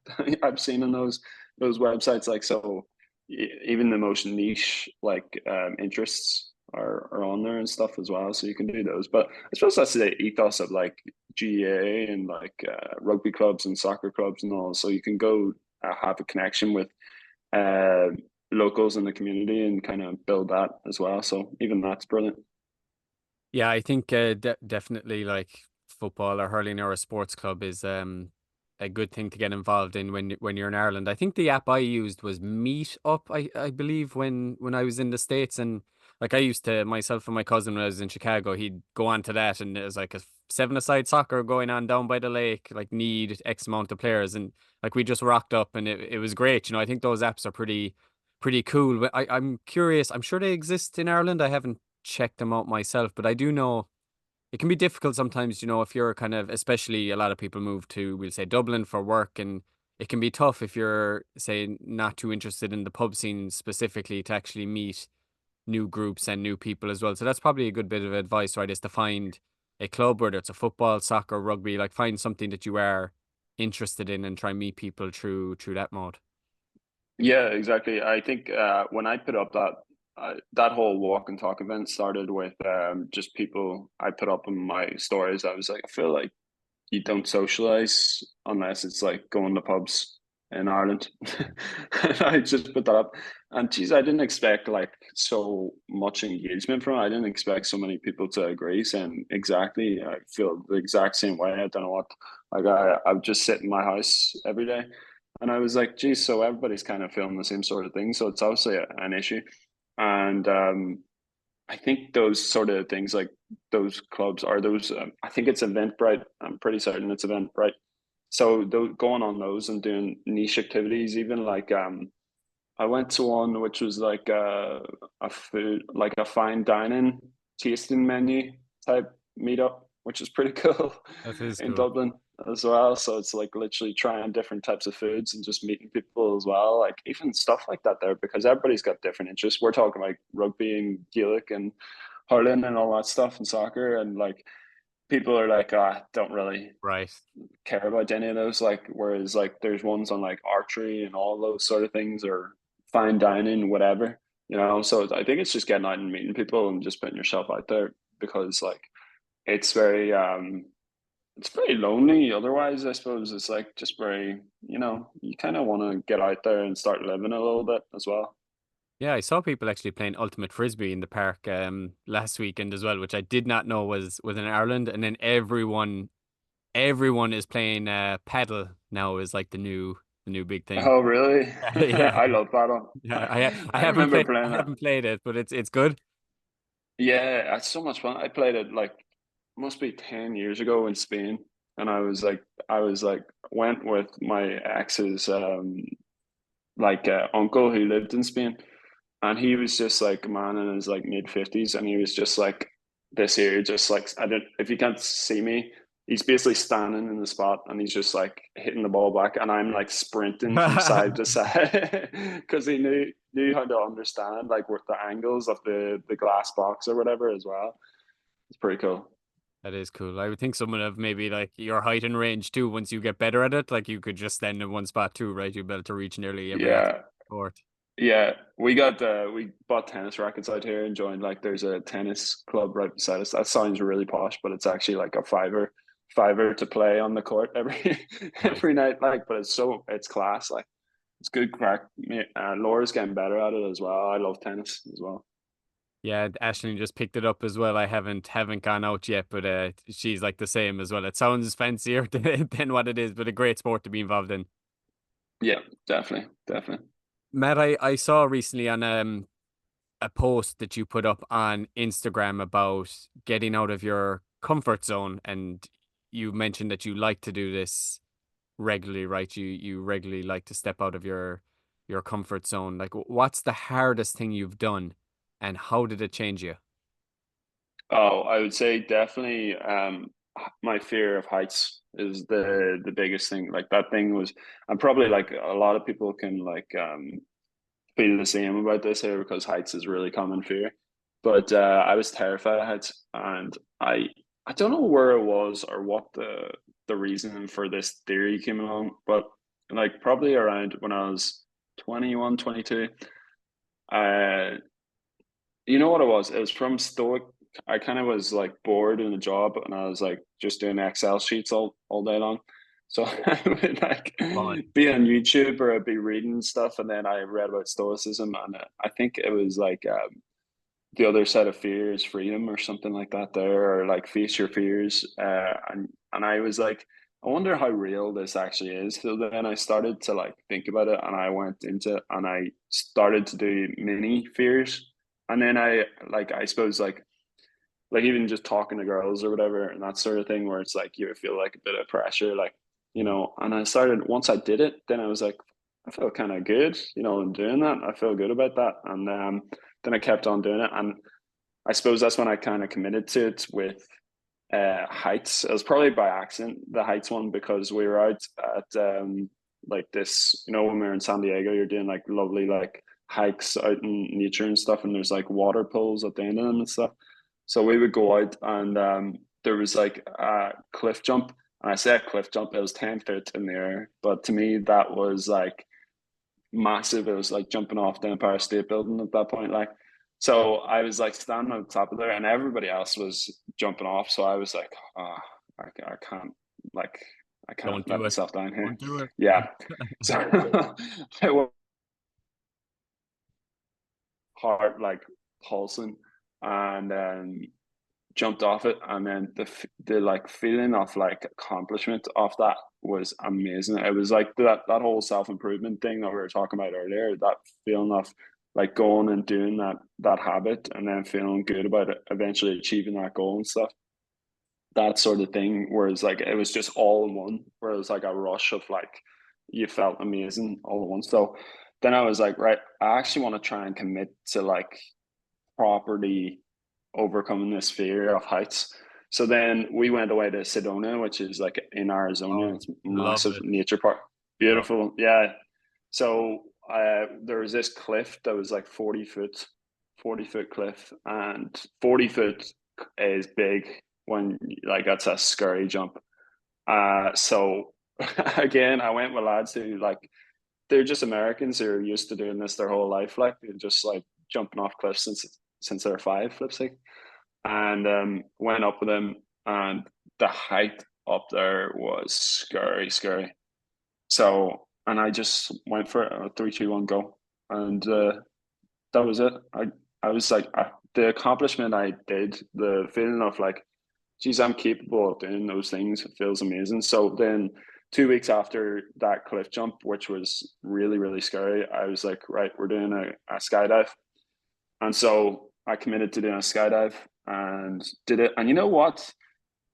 I've seen in those websites. Like so even the most niche like interests are on there and stuff as well. So you can do those. But I suppose that's the ethos of like GA and like rugby clubs and soccer clubs and all. So you can go have a connection with uh, locals in the community and kind of build that as well. So even that's brilliant. Yeah, I think definitely like football or hurling or a sports club is a good thing to get involved in when you're in Ireland. I think the app I used was Meet Up, I believe when I was in the States. And like I used to, myself and my cousin, when I was in Chicago, he'd go on to that, and it was like a seven-a-side soccer going on down by the lake, like need X amount of players, and like we just rocked up, and it was great. I think those apps are pretty cool. But I'm curious, I'm sure they exist in Ireland. I haven't check them out myself, but I do know it can be difficult sometimes, if you're kind of, especially a lot of people move to, we'll say, Dublin for work, and it can be tough if you're, say, not too interested in the pub scene specifically to actually meet new groups and new people as well. So that's probably a good bit of advice, right? Is to find a club, whether it's a football, soccer, rugby, like find something that you are interested in and try and meet people through that mode. Yeah, exactly. I think when I put up that whole walk and talk event started with just people I put up in my stories. I was like, I feel like you don't socialize unless it's like going to pubs in Ireland. And I just put that up, and geez, I didn't expect like so much engagement from it. I didn't expect so many people to agree, saying exactly, I feel the exact same way. I don't know what, like I would just sit in my house every day, and I was like, geez, so everybody's kind of feeling the same sort of thing. So it's obviously an issue, and I think those sort of things like those clubs are those. I think it's Eventbrite. I'm pretty certain it's Eventbrite. So going on those and doing niche activities, even like I went to one which was like a food, like a fine dining tasting menu type meetup, which is pretty cool That is in cool. Dublin as well. So it's like literally trying different types of foods and just meeting people as well. Like even stuff like that there, because everybody's got different interests. We're talking like rugby and Gaelic and hurling and all that stuff and soccer, and like people are like, don't really Right. care about any of those. Like, whereas like there's ones on like archery and all those sort of things, or fine dining, whatever, you know. So I think it's just getting out and meeting people and just putting yourself out there, because like it's very it's very lonely otherwise. I suppose it's like just very, you know, you kind of want to get out there and start living a little bit as well. Yeah, I saw people actually playing ultimate frisbee in the park last weekend as well, which I did not know was in Ireland. And then everyone is playing paddle now is like the new big thing. Oh really? Yeah, I love that one. yeah. I I haven't remember I playing that. haven't played it, but it's good. Yeah, it's so much fun. I played it like must be 10 years ago in Spain, and I was like went with my ex's like uncle who lived in Spain, and he was just like a man in his like mid 50s, and he was just like this here, just like I don't, if you can't see me, he's basically standing in the spot and he's just like hitting the ball back, and I'm like sprinting from side to side because he knew how to understand like with the angles of the glass box or whatever as well. It's pretty cool. That is cool. I would think someone of maybe like your height and range too, once you get better at it, like you could just stand in one spot too, right? You'd be able to reach nearly every aspect Yeah, of the court. yeah, we bought tennis rackets out here and joined like there's a tennis club right beside us. That sounds really posh, but it's actually like a fiver to play on the court every Nice. every night. Like, but it's class. Like, it's good crack. Laura's getting better at it as well. I love tennis as well. Yeah, Ashley just picked it up as well. I haven't gone out yet, but she's like the same as well. It sounds fancier than what it is, but a great sport to be involved in. Yeah, definitely, definitely. Matt, I saw recently on a post that you put up on Instagram about getting out of your comfort zone, and you mentioned that you like to do this regularly, right? You regularly like to step out of your comfort zone. Like, what's the hardest thing you've done, and how did it change you? Oh, I would say definitely my fear of heights is the biggest thing. Like that thing was, and probably like a lot of people can like feel the same about this here, because heights is really common fear. But I was terrified of heights, and I don't know where it was or what the reason for this theory came along, but like probably around when I was 21, 22, uh, you know what it was? It was from Stoic. I kind of was like bored in a job, and I was like just doing Excel sheets all day long. So I would like Fun. be on YouTube, or I'd be reading stuff, and then I read about Stoicism, and I think it was like the other side of fear is freedom or something like that there, or like face your fears. And I was like, I wonder how real this actually is. So then I started to like think about it, and I went into and I started to do mini fears. And then I suppose like even just talking to girls or whatever and that sort of thing, where it's like you feel like a bit of pressure, like, you know. And I started, once I did it, then I was like, I feel kind of good, you know, in doing that. I feel good about that. And then I kept on doing it. And I suppose that's when I kind of committed to it with heights. It was probably by accident, the heights one, because we were out at like this, you know, when we were in San Diego, you're doing like lovely like hikes out in nature and stuff, and there's like water pools at the end of them and stuff. So we would go out, and there was like a cliff jump. And I say a cliff jump, it was 10 feet in the air. But to me, that was like massive. It was like jumping off the Empire State Building at that point. Like, so I was like standing on top of there, and everybody else was jumping off. So I was like, I can't, like, I can't Don't let do it. myself down here. Don't do it. Yeah. So I was heart like pulsing, and jumped off it, and then the like feeling of like accomplishment of that was amazing. It was like that whole self-improvement thing that we were talking about earlier, that feeling of like going and doing that habit and then feeling good about it, eventually achieving that goal and stuff, that sort of thing. Whereas like it was just all in one, where it was like a rush of like you felt amazing all at once. So then I was like, right, I actually want to try and commit to like properly overcoming this fear of heights. So then we went away to Sedona, which is like in Arizona. Oh, It's a love massive it. nature park. Love it. Beautiful. Yeah. So there was this cliff that was like 40-foot cliff, and 40 foot is big when like that's a scary jump. So again, I went with lads who like they're just Americans who are used to doing this their whole life, like they're just like jumping off cliffs since they're five, flip sake. And went up with them, and the height up there was scary, scary. So, and I just went for it, a 3, 2, 1, go, and that was it. I was like the accomplishment I did, the feeling of like, geez, I'm capable of doing those things. It feels amazing. So then 2 weeks after that cliff jump, which was really, really scary, I was like, right, we're doing a skydive. And so I committed to doing a skydive and did it. And you know what?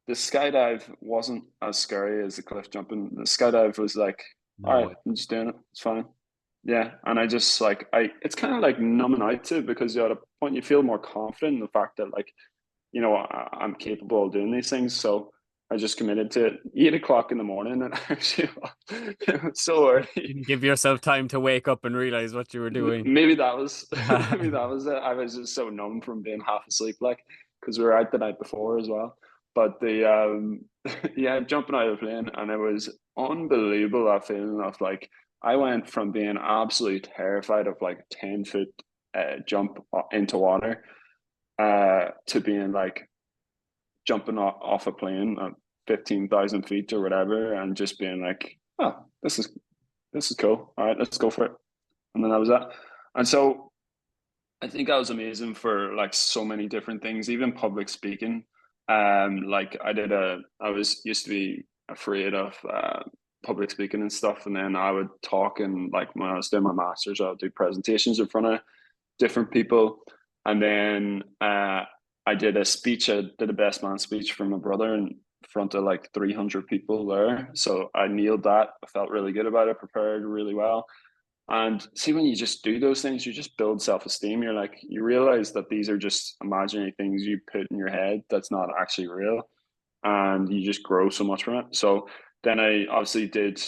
The skydive wasn't as scary as the cliff jumping. The skydive was like, all No right, way. I'm just doing it. It's fine. Yeah. And I just like, it's kind of like numbing out to, because at a point you feel more confident in the fact that like, I'm capable of doing these things. So I just committed to it. 8 o'clock in the morning, and actually it was so early. Didn't give yourself time to wake up and realize what you were doing. Maybe that was maybe that was it. I was just so numb from being half asleep, like, because we were out the night before as well. But the yeah, jumping out of the plane, and it was unbelievable, that feeling of like I went from being absolutely terrified of like a 10 foot jump into water to being like jumping off a plane at 15,000 feet or whatever, and just being like, oh, this is cool. All right, let's go for it. And then that was that. And so I think that was amazing for like so many different things, even public speaking. Like I was used to be afraid of public speaking and stuff, and then I would talk, and like when I was doing my masters, I would do presentations in front of different people, and then I did a speech. I did a best man speech for my brother in front of like 300 people there. So I nailed that. I felt really good about it, prepared really well. And see, when you just do those things, you just build self-esteem. You're like, you realize that these are just imaginary things you put in your head that's not actually real. And you just grow so much from it. So then I obviously did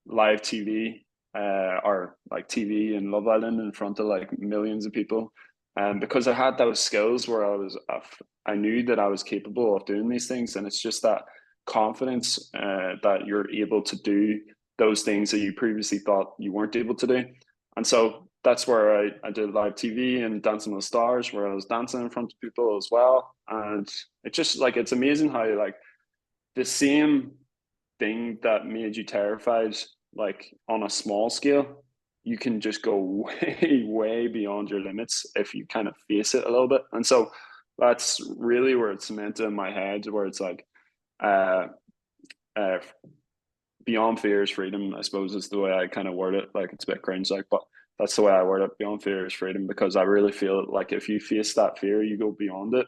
live TV, or like TV in Love Island in front of like millions of people. And because I had those skills where I knew that I was capable of doing these things. And it's just that confidence that you're able to do those things that you previously thought you weren't able to do. And so that's where I did live TV and Dancing with the Stars, where I was dancing in front of people as well. And it's just like, it's amazing how like the same thing that made you terrified, like on a small scale, you can just go way, way beyond your limits if you kind of face it a little bit. And so that's really where it's cemented in my head, where it's like, uh, uh, beyond fear is freedom, I suppose, is the way I kind of word it. Like, it's a bit cringe, like, but that's the way I word it. Beyond fear is freedom, because I really feel like if you face that fear, you go beyond it.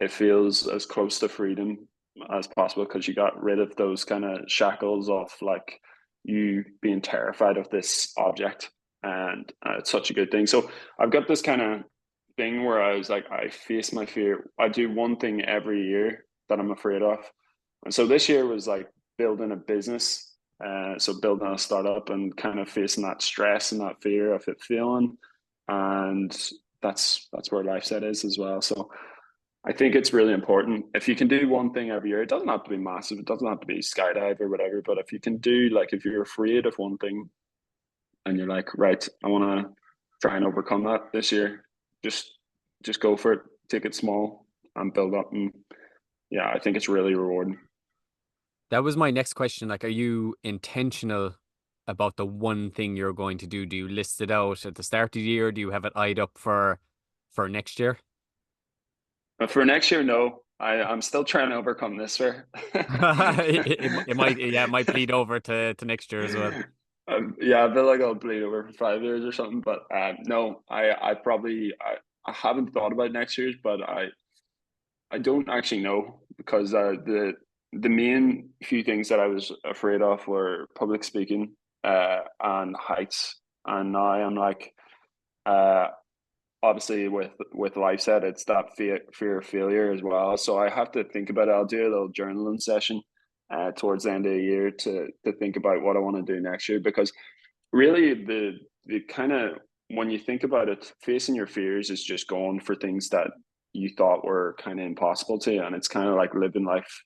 It feels as close to freedom as possible, because you got rid of those kind of shackles of like you being terrified of this object, and it's such a good thing. So I've got this kind of thing where I was like, I face my fear. I do one thing every year that I'm afraid of, and so this year was like building a business. So building a startup and kind of facing that stress and that fear of it failing, and that's where LifeSet is as well. So I think it's really important. If you can do one thing every year, it doesn't have to be massive. It doesn't have to be skydive or whatever. But if you can do, like, if you're afraid of one thing and you're like, right, I want to try and overcome that this year, just just go for it. Take it small and build up. And yeah, I think it's really rewarding. That was my next question. Like, are you intentional about the one thing you're going to do? Do you list it out at the start of the year? Do you have it eyed up for next year? But for next year, no. I'm still trying to overcome this fear. It might, yeah, it might bleed over to next year as well. Yeah, I feel like I'll bleed over for 5 years or something. But no, I probably I haven't thought about next year's, but I don't actually know because the main few things that I was afraid of were public speaking and heights, and now I'm like uh, obviously with LifeSet, it's that fear of failure as well. So I have to think about it. I'll do a little journaling session towards the end of the year to think about what I want to do next year because really the kind of when you think about it, facing your fears is just going for things that you thought were kind of impossible to you, and it's kind of like living life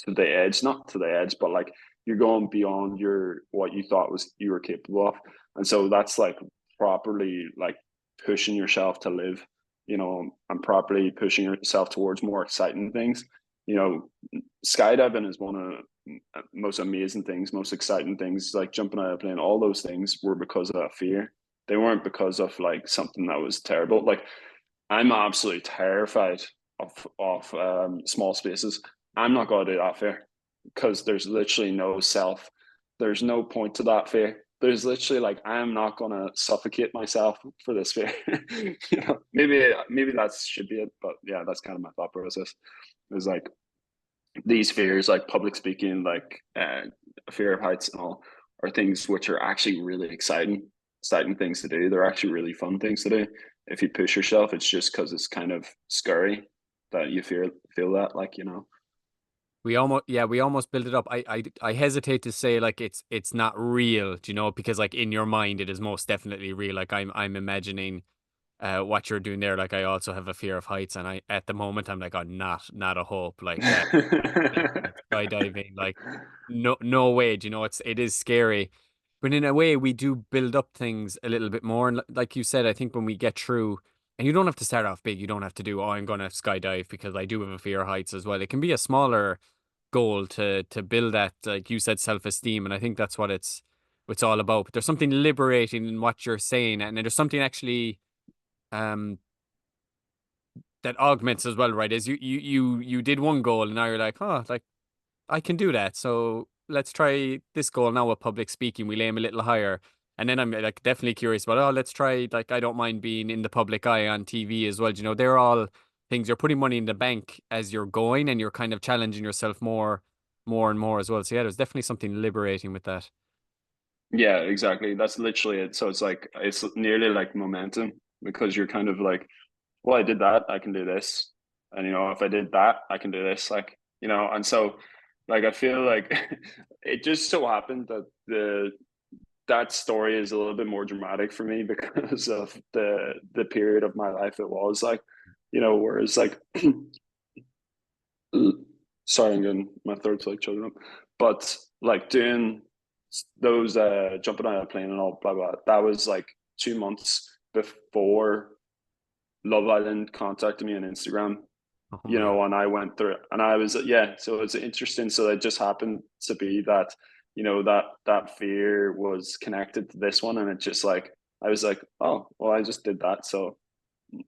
to the edge, not to the edge, but like you're going beyond your what you thought was you were capable of, and so that's like properly like pushing yourself to live, and properly pushing yourself towards more exciting things. You know, skydiving is one of the most amazing things, most exciting things, like jumping out of a plane. All those things were because of that fear. They weren't because of like something that was terrible. Like I'm absolutely terrified of small spaces. I'm not going to do that fear because there's literally there's no point to that fear. There's literally like I'm not going to suffocate myself for this fear. Maybe that should be it, but yeah, that's kind of my thought process. Is like these fears, like public speaking, like fear of heights and all, are things which are actually really exciting things to do. They're actually really fun things to do. If you push yourself, it's just because it's kind of scary that you feel that, like, We almost built it up. I hesitate to say like it's not real, because like in your mind it is most definitely real. Like I'm imagining what you're doing there. Like I also have a fear of heights, and I at the moment I'm like, oh, not a hope. Like that skydiving, like no way. It is scary, but in a way we do build up things a little bit more. And like you said, I think when we get through, and you don't have to start off big. You don't have to do, oh, I'm going to skydive because I do have a fear of heights as well. It can be a smaller goal to build that, like you said, self-esteem, and I think that's what it's all about. But there's something liberating in what you're saying, and there's something actually um that augments as well, right? Is you did one goal and now you're like, oh, like I can do that. So let's try this goal now with public speaking. We'll aim a little higher. And then I'm like definitely curious about, oh, let's try, like, I don't mind being in the public eye on TV as well. They're all things you're putting money in the bank as you're going, and you're kind of challenging yourself more and more as well. So yeah, there's definitely something liberating with that. Yeah, exactly. That's literally it. So it's like it's nearly like momentum because you're kind of like, well, I did that, I can do this. And if I did that, I can do this. Like, and so like I feel like it just so happened that that story is a little bit more dramatic for me because of the period of my life it was like, whereas like sorry, I'm getting my throat's like choking up. But like doing those jumping out of a plane and all blah blah, that was like 2 months before Love Island contacted me on Instagram, Oh my God. and I went through it and I was, yeah, so it's interesting. So it just happened to be that, that fear was connected to this one. And it just like, I was like, oh, well, I just did that. So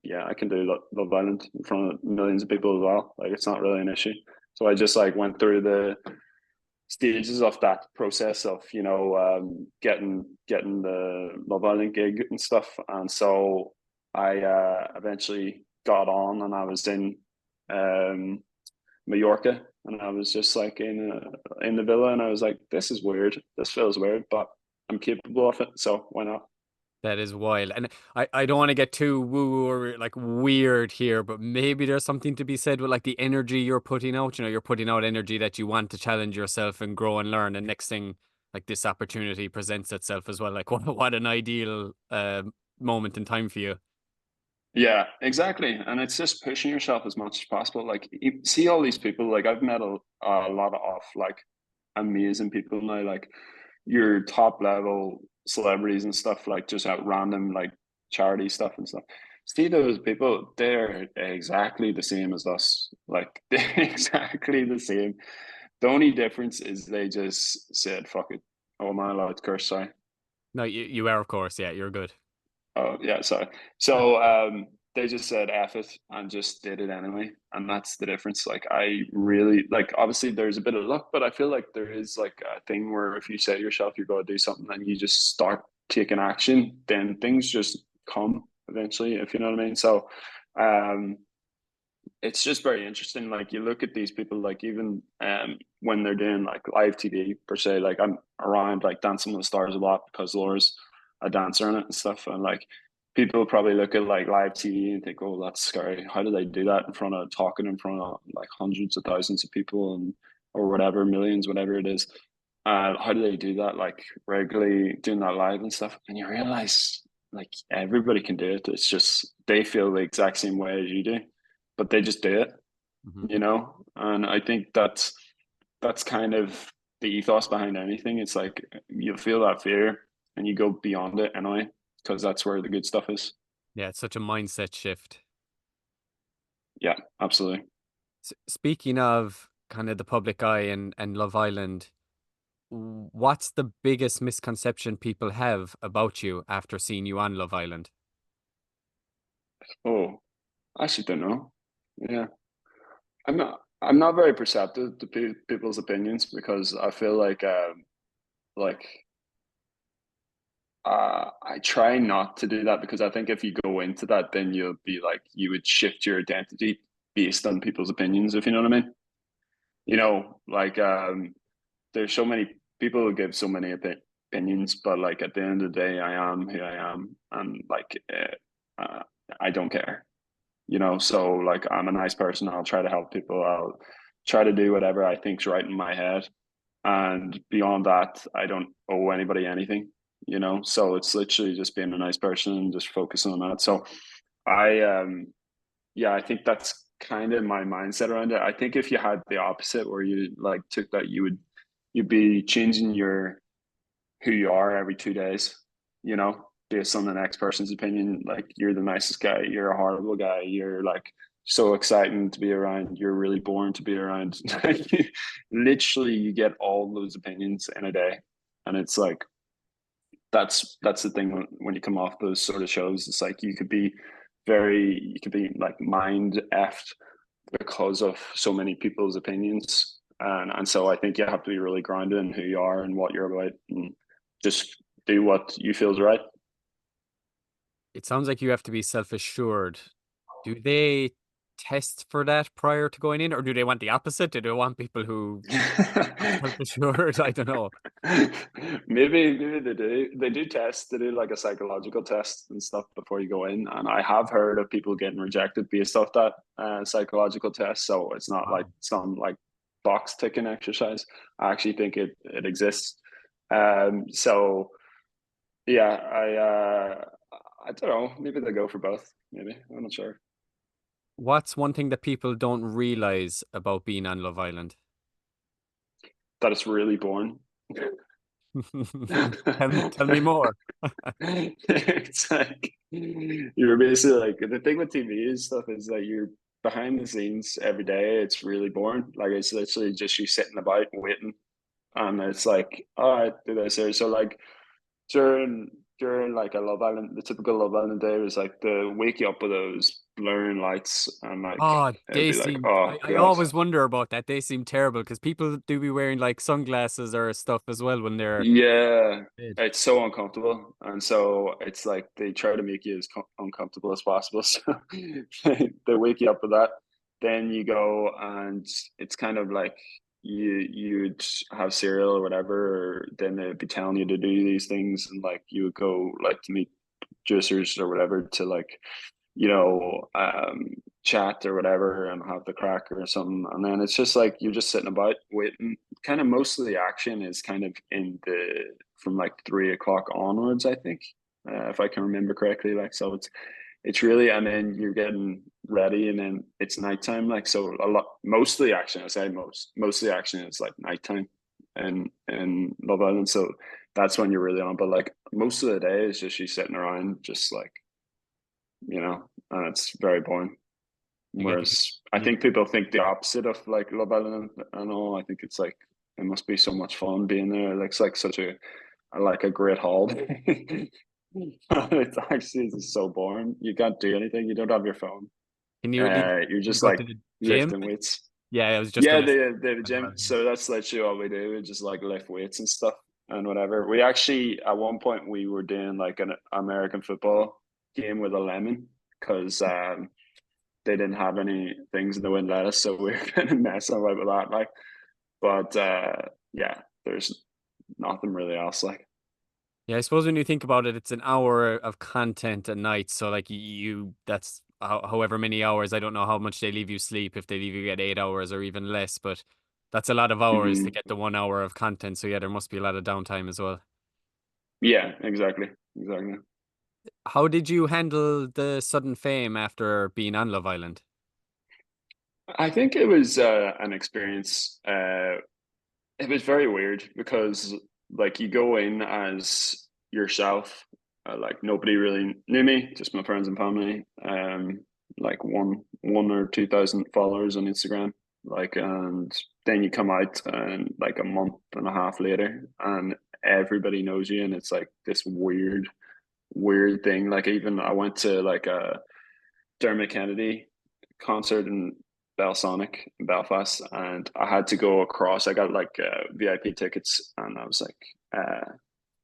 yeah, I can do Love Island in front of millions of people as well. Like, it's not really an issue. So I just like went through the stages of that process of getting the Love Island gig and stuff, and so I eventually got on, and I was in um, Mallorca, and I was just like in the villa, and I was like, this is weird, this feels weird, but I'm capable of it, so why not? That is wild. And I don't want to get too woo or like weird here, but maybe there's something to be said with like the energy you're putting out. You're putting out energy that you want to challenge yourself and grow and learn. And next thing, like this opportunity presents itself as well. Like what an ideal moment in time for you. Yeah, exactly. And it's just pushing yourself as much as possible. Like, you see all these people, like I've met a lot of like amazing people now, like your top level celebrities and stuff, like just at random like charity stuff and stuff. See those people, they're exactly the same as us. Like they're exactly the same. The only difference is they just said, fuck it. Oh, am I allowed to curse? Sorry. No, you are, of course. Yeah, you're good. Oh, yeah, sorry. So they just said F it and just did it anyway. And that's the difference. Like, I really, like, obviously there's a bit of luck, but I feel like there is like a thing where if you say to yourself you're going to do something and you just start taking action, then things just come eventually, if you know what I mean. So um, it's just very interesting. Like, you look at these people, like, even when they're doing like live TV per se, like, I'm around like Dancing with the Stars a lot because Laura's a dancer in it and stuff. And like, people probably look at like live TV and think, oh, that's scary. How do they do that in front of talking in front of like hundreds of thousands of people and or whatever, millions, whatever it is. How do they do that like regularly, doing that live and stuff? And you realize like everybody can do it. It's just they feel the exact same way as you do, but they just do it, Mhm. you know. And I think that's kind of the ethos behind anything. It's like you feel that fear and you go beyond it anyway, because that's where the good stuff is. Yeah, it's such a mindset shift. Yeah, absolutely. Speaking of kind of the public eye and Love Island, what's the biggest misconception people have about you after seeing you on Love Island? Oh, I actually don't know. Yeah, I'm not very perceptive to people's opinions because I feel like I try not to do that because I think if you go into that, then you'll be like you would shift your identity based on people's opinions, if you know what I mean. You know, like there's so many people who give so many opinions, but like at the end of the day, I am who I am, and like I don't care. You know, so like I'm a nice person. I'll try to help people. I'll try to do whatever I think's right in my head, and beyond that, I don't owe anybody anything. You know, so it's literally just being a nice person and just focusing on that. So I yeah, I think that's kind of my mindset around it. I think if you had the opposite where you like took that, you'd be changing your who you are every 2 days, you know, based on the next person's opinion. Like, you're the nicest guy, you're a horrible guy, you're like so exciting to be around, you're really boring to be around. Literally, you get all those opinions in a day. And it's like that's the thing when you come off those sort of shows. It's like you could be like mind effed because of so many people's opinions. And so I think you have to be really grounded in who you are and what you're about and just do what you feel is right. It sounds like you have to be self-assured. Do they test for that prior to going in, or do they want the opposite? Do they want people who are self-assured? I don't know. Maybe they do tests, they do like a psychological test and stuff before you go in, and I have heard of people getting rejected based off that psychological test. So it's not like Wow. some like box ticking exercise. I actually think it exists. So yeah, I don't know, maybe they go for both, maybe, I'm not sure. What's one thing that people don't realize about being on Love Island? That it's really boring. Tell me more. It's like you're basically like the thing with TV and stuff is that you're behind the scenes every day. It's really boring. Like, it's literally just you sitting about waiting, and it's like, all right, do this here. So like during during like a Love Island, the typical Love Island day was like the wake you up with those blaring lights, and like Oh, it'd they be like, seem. oh I god, always wonder about that. They seem terrible because people do be wearing like sunglasses or stuff as well when they're yeah, in bed. it's so uncomfortable, and so it's like they try to make you as uncomfortable as possible. So they wake you up with that. Then you go, and it's kind of like you'd have cereal or whatever, or then they'd be telling you to do these things, and like you would go like to meet juicers or whatever to like you know, chat or whatever and have the crack or something. And then it's just like you're just sitting about waiting. Kind of most of the action is kind of in the from like 3 o'clock onwards, I think, if I can remember correctly. Like, so it's really, and then you're getting ready, and then it's nighttime. Like, so a lot, most of the action, I say most of the action is like nighttime and Love Island. So that's when you're really on. But like most of the day is just you sitting around, just like and it's very boring. You get to, Whereas I you, think people think the opposite of like Love Island and all. I think it's like it must be so much fun being there. Like, it's like such a great holiday. It's actually just so boring. You can't do anything. You don't have your phone. You're you just go like to the gym? lifting weights. Yeah, I was just Yeah, gonna say the as gym. well. Yeah. So that's literally what we do. We just like lift weights and stuff and whatever. We actually at one point we were doing like an American football game with a lemon because they didn't have any things in the wind lettuce, so we were kind of messing about with that. Like, but yeah, there's nothing really else. Like, Yeah, I suppose when you think about it, it's an hour of content a night. So like that's however many hours. I don't know how much they leave you sleep, if they leave you at 8 hours or even less, but that's a lot of hours to hmm get the 1 hour of content. So yeah, there must be a lot of downtime as well. yeah, exactly. How did you handle the sudden fame after being on Love Island? I think it was an experience. It was very weird because like you go in as yourself, like nobody really knew me, just my friends and family. Like one or 2,000 followers on Instagram. Like, and then you come out and like a month and a half later, and everybody knows you, and it's like this weird thing. Like, even I went to like a Dermot Kennedy concert in Belsonic in Belfast, and I had to go across. I got like VIP tickets, and I was like, I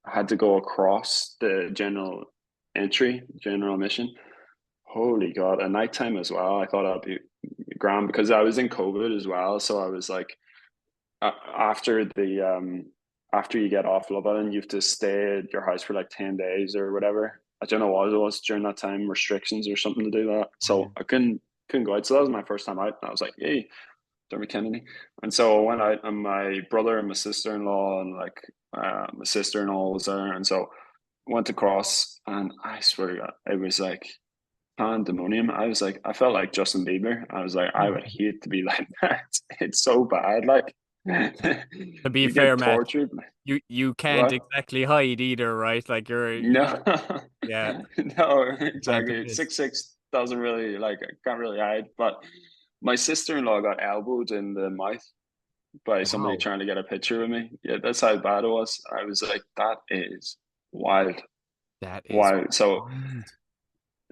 had to go across the general admission. Holy God, at nighttime as well. I thought I'd be grand because I was in COVID as well. So I was like, after after you get off Love Island, you have to stay at your house for like 10 days or whatever. I don't know what it was during that time, restrictions or something to do that. Oh, yeah. So I couldn't go out. So that was my first time out, and I was like, "Hey, Dermot Kennedy." And so I went out, and my brother and my sister in law and like my sister in law was there, and so I went across, and I swear to God, it was like pandemonium. I was like, I felt like Justin Bieber. I was like, I would hate to be like that. It's so bad. Like, To be you fair, get Matt, tortured. you can't What? exactly hide either, right? Like No, yeah, no, you can't exactly. miss. 6'6" doesn't really like I can't really hide. But my sister-in-law got elbowed in the mouth by somebody Wow, trying to get a picture with me. Yeah, that's how bad it was. I was like, that is wild, that is wild. So wild.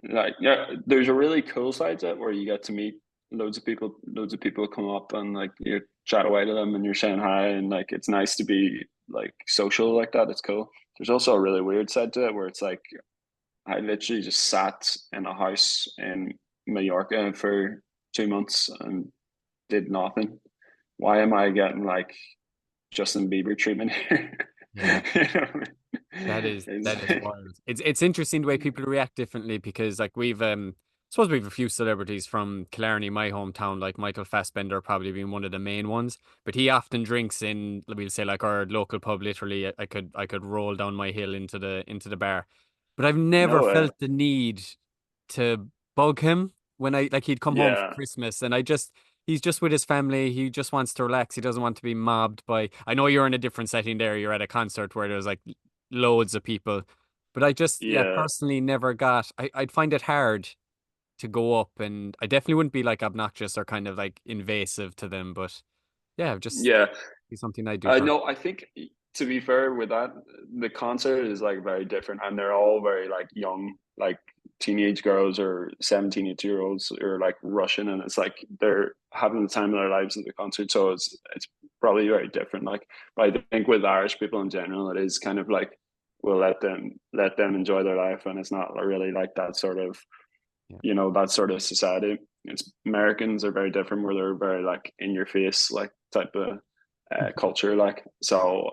like, yeah, there's a really cool side to it where you get to meet loads of people come up and like you chat away to them and you're saying hi, and like it's nice to be like social like that. It's cool. There's also a really weird side to it where it's like I literally just sat in a house in Mallorca for 2 months and did nothing. Why am I getting like Justin Bieber treatment here? Yeah. You know what That is wild. It's interesting the way people react differently because like we've I suppose we've a few celebrities from Killarney, my hometown, like Michael Fassbender probably being one of the main ones. But he often drinks in we'll say like our local pub. Literally, I could roll down my hill into the bar. But I've never no way. felt the need to bug him when I like he'd come home for Yeah, Christmas and he's just with his family. He just wants to relax. He doesn't want to be mobbed by. I know you're in a different setting there. You're at a concert where there's like loads of people. But I just, yeah, yeah. personally never got. I'd find it hard to go up, and I definitely wouldn't be like obnoxious or kind of like invasive to them. But yeah, just Yeah, be something I do I for. know. I think to be fair with that, the concert is like very different, and they're all very like young, like teenage girls or 17, 18 year olds or like Russian, and it's like they're having the time of their lives at the concert. So it's probably very different. Like, but I think with Irish people in general, it is kind of like we'll let them enjoy their life, and it's not really like that sort of Yeah. that sort of society. It's Americans are very different, where they're very like in your face, like type of culture. Like so,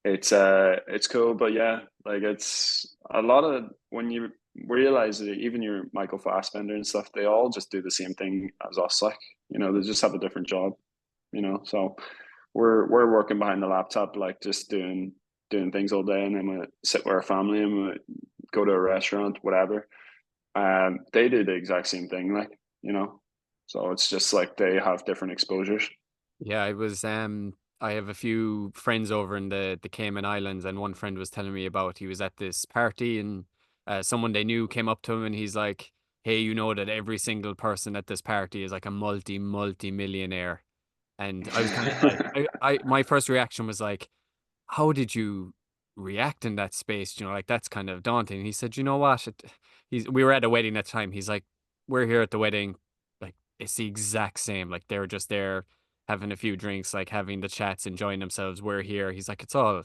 it's cool, but yeah, like it's a lot of when you realize that even your Michael Fassbender and stuff, they all just do the same thing as us. Like they just have a different job. So we're working behind the laptop, like just doing things all day, and then we sit with our family and we go to a restaurant, whatever. They do the exact same thing, so it's just like they have different exposures. Yeah, I have a few friends over in the Cayman Islands, and one friend was telling me about he was at this party, and someone they knew came up to him, and he's like, hey, you know that every single person at this party is like a multi millionaire. And I was kind of like, my first reaction was like, how did you react in that space? You know, like that's kind of daunting. He said, you know what? We were at a wedding at the time. He's like, we're here at the wedding. Like, it's the exact same. Like, they're just there having a few drinks, like having the chats, enjoying themselves. We're here. He's like, it's all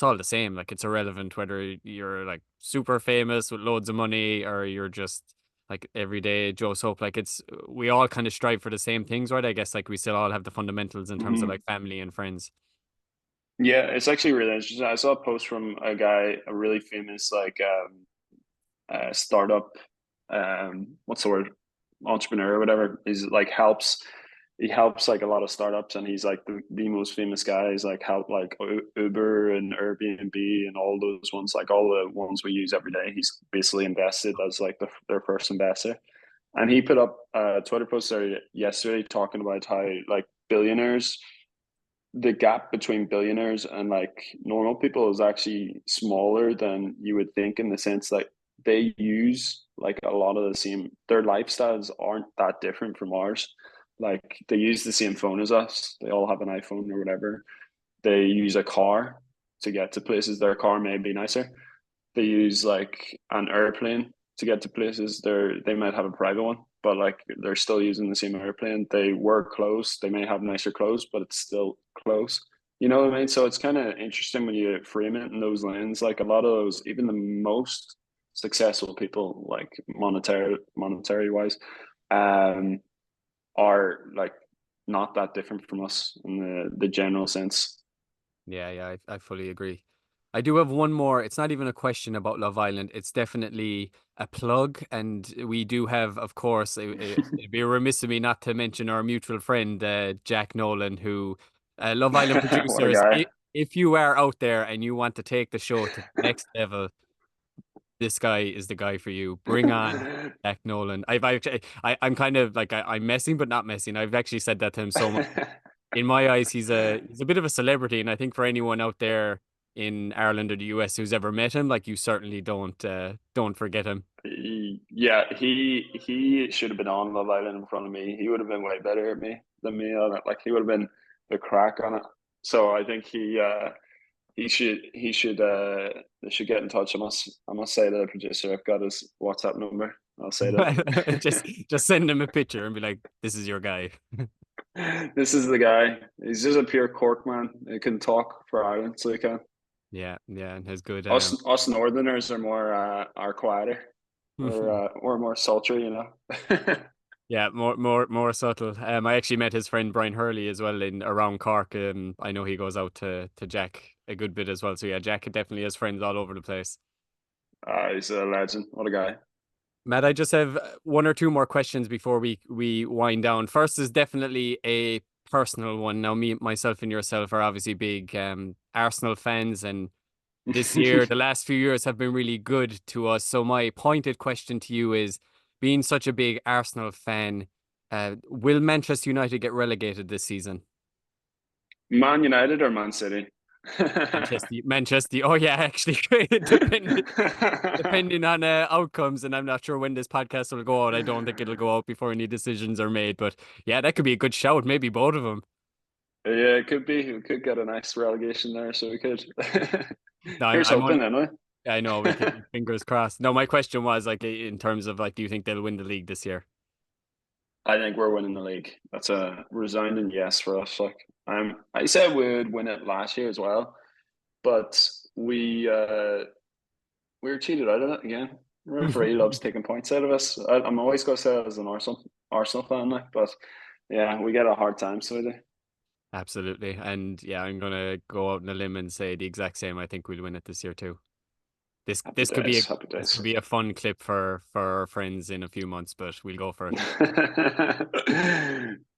the same. Like, it's irrelevant whether you're like super famous with loads of money or you're just like everyday Joe Soap. Like, we all kind of strive for the same things, right? I guess like we still all have the fundamentals in terms of like family and friends. Yeah, it's actually really interesting. I saw a post from a guy, a really famous startup, what's the word, entrepreneur or whatever. He's like he helps like a lot of startups, and he's like the most famous guy. He's like helped like Uber and Airbnb and all those ones, like all the ones we use every day. He's basically invested as like their first investor. And he put up a Twitter post there yesterday talking about how like billionaires, the gap between billionaires and like normal people is actually smaller than you would think, in the sense that they use like a lot of the same, their lifestyles aren't that different from ours. Like they use the same phone as us. They all have an iPhone or whatever. They use a car to get to places. Their car may be nicer. They use like an airplane to get to places. They might have a private one, but like they're still using the same airplane. They wear clothes. They may have nicer clothes, but it's still clothes. You know what I mean? So it's kind of interesting when you frame it in those lens. Like a lot of those, even the most successful people, like monetary wise, um, are like not that different from us in the general sense. Yeah, yeah, I fully agree. I do have one more. It's not even a question about Love Island. It's definitely a plug. And we do have, of course, it'd be remiss of me not to mention our mutual friend, Jack Nolan, who, Love Island What a producers, guy. if you are out there and you want to take the show to the next level, this guy is the guy for you. Bring on Jack Nolan. I've actually, I'm kind of like, I'm messing, but not messing. I've actually said that to him so much. In my eyes, he's a bit of a celebrity, and I think for anyone out there in Ireland or the US who's ever met him, like you certainly don't forget him. Yeah, he should have been on Love Island in front of me. He would have been way better at me than me on it. Like he would have been the crack on it. So I think he should they should get in touch. I must say to the producer, I've got his WhatsApp number. I'll say to just send him a picture and be like, "This is your guy." him, this is the guy. He's just a pure Cork man. He can talk for Ireland, so he can. Yeah, yeah, and his good. Us Northerners are more are quieter. We're more sultry, you know. Yeah, more subtle. I actually met his friend Brian Hurley as well in around Cork. I know he goes out to Jack a good bit as well. So yeah, Jack definitely has friends all over the place. He's a legend. What a guy. Matt, I just have one or two more questions before we wind down. First is definitely a personal one. Now, me, myself, and yourself are obviously big Arsenal fans, and this year, the last few years have been really good to us. So, my pointed question to you is: being such a big Arsenal fan, will Manchester United get relegated this season? Man United or Man City? Manchester. Oh yeah, actually, depending on outcomes, and I'm not sure when this podcast will go out. I don't think it'll go out before any decisions are made, but yeah, that could be a good shout. Maybe both of them. Yeah, it could be. We could get a nice relegation there, so we could. No, Here's I'm on. hoping, anyway. I know we can keep fingers crossed. No, my question was like in terms of like, do you think they'll win the league this year? I think we're winning the league. That's a resounding yes for us. Like I said we would win it last year as well, but we were cheated out of it again. Referee loves taking points out of us. I'm always going to say that as an Arsenal fan, like, but yeah, we get a hard time, so we do. Absolutely, and yeah, I'm gonna go out on a limb and say the exact same. I think we'll win it this year too. This Happy this could be a days, happy this could days. be a fun clip for our friends in a few months, but we'll go for it.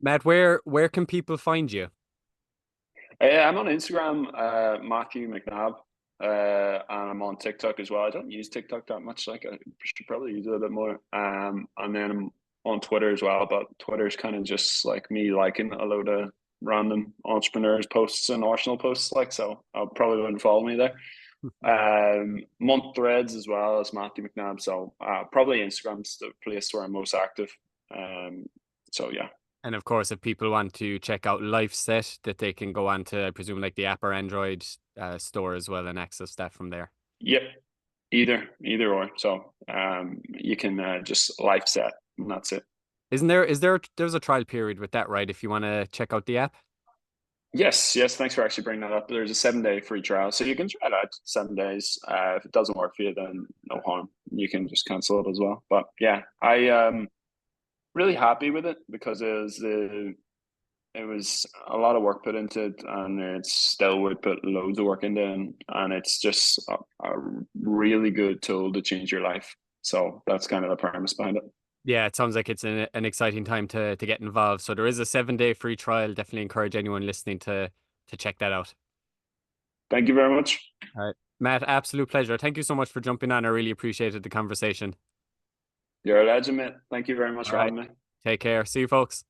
Matt, where can people find you? I'm on Instagram, Matthew Macnabb, and I'm on TikTok as well. I don't use TikTok that much. Like I should probably use it a bit more. And then I'm on Twitter as well. But Twitter's kind of just like me liking a load of random entrepreneurs posts and Arsenal posts. Like so, I'll probably wouldn't follow me there. Month threads as well as Matthew Macnabb. So probably Instagram's the place where I'm most active. So yeah. And of course, if people want to check out LifeSet, that they can go on to, I presume, like the app or Android store as well and access that from there. Yep. Either or. So you can just life set and that's it. There's a trial period with that, right? If you want to check out the app. Yes. Thanks for actually bringing that up. There's a 7-day free trial, so you can try it out 7 days. If it doesn't work for you, then no harm. You can just cancel it as well. But yeah, I really happy with it because it was a lot of work put into it, and it still would put loads of work into it, and it's just a really good tool to change your life. So that's kind of the premise behind it. Yeah, it sounds like it's an exciting time to get involved. So there is a 7-day free trial. Definitely encourage anyone listening to check that out. Thank you very much. All right, Matt, absolute pleasure. Thank you so much for jumping on. I really appreciated the conversation. You're a legend, mate. Thank you very much All for right, having me. take care. See you, folks.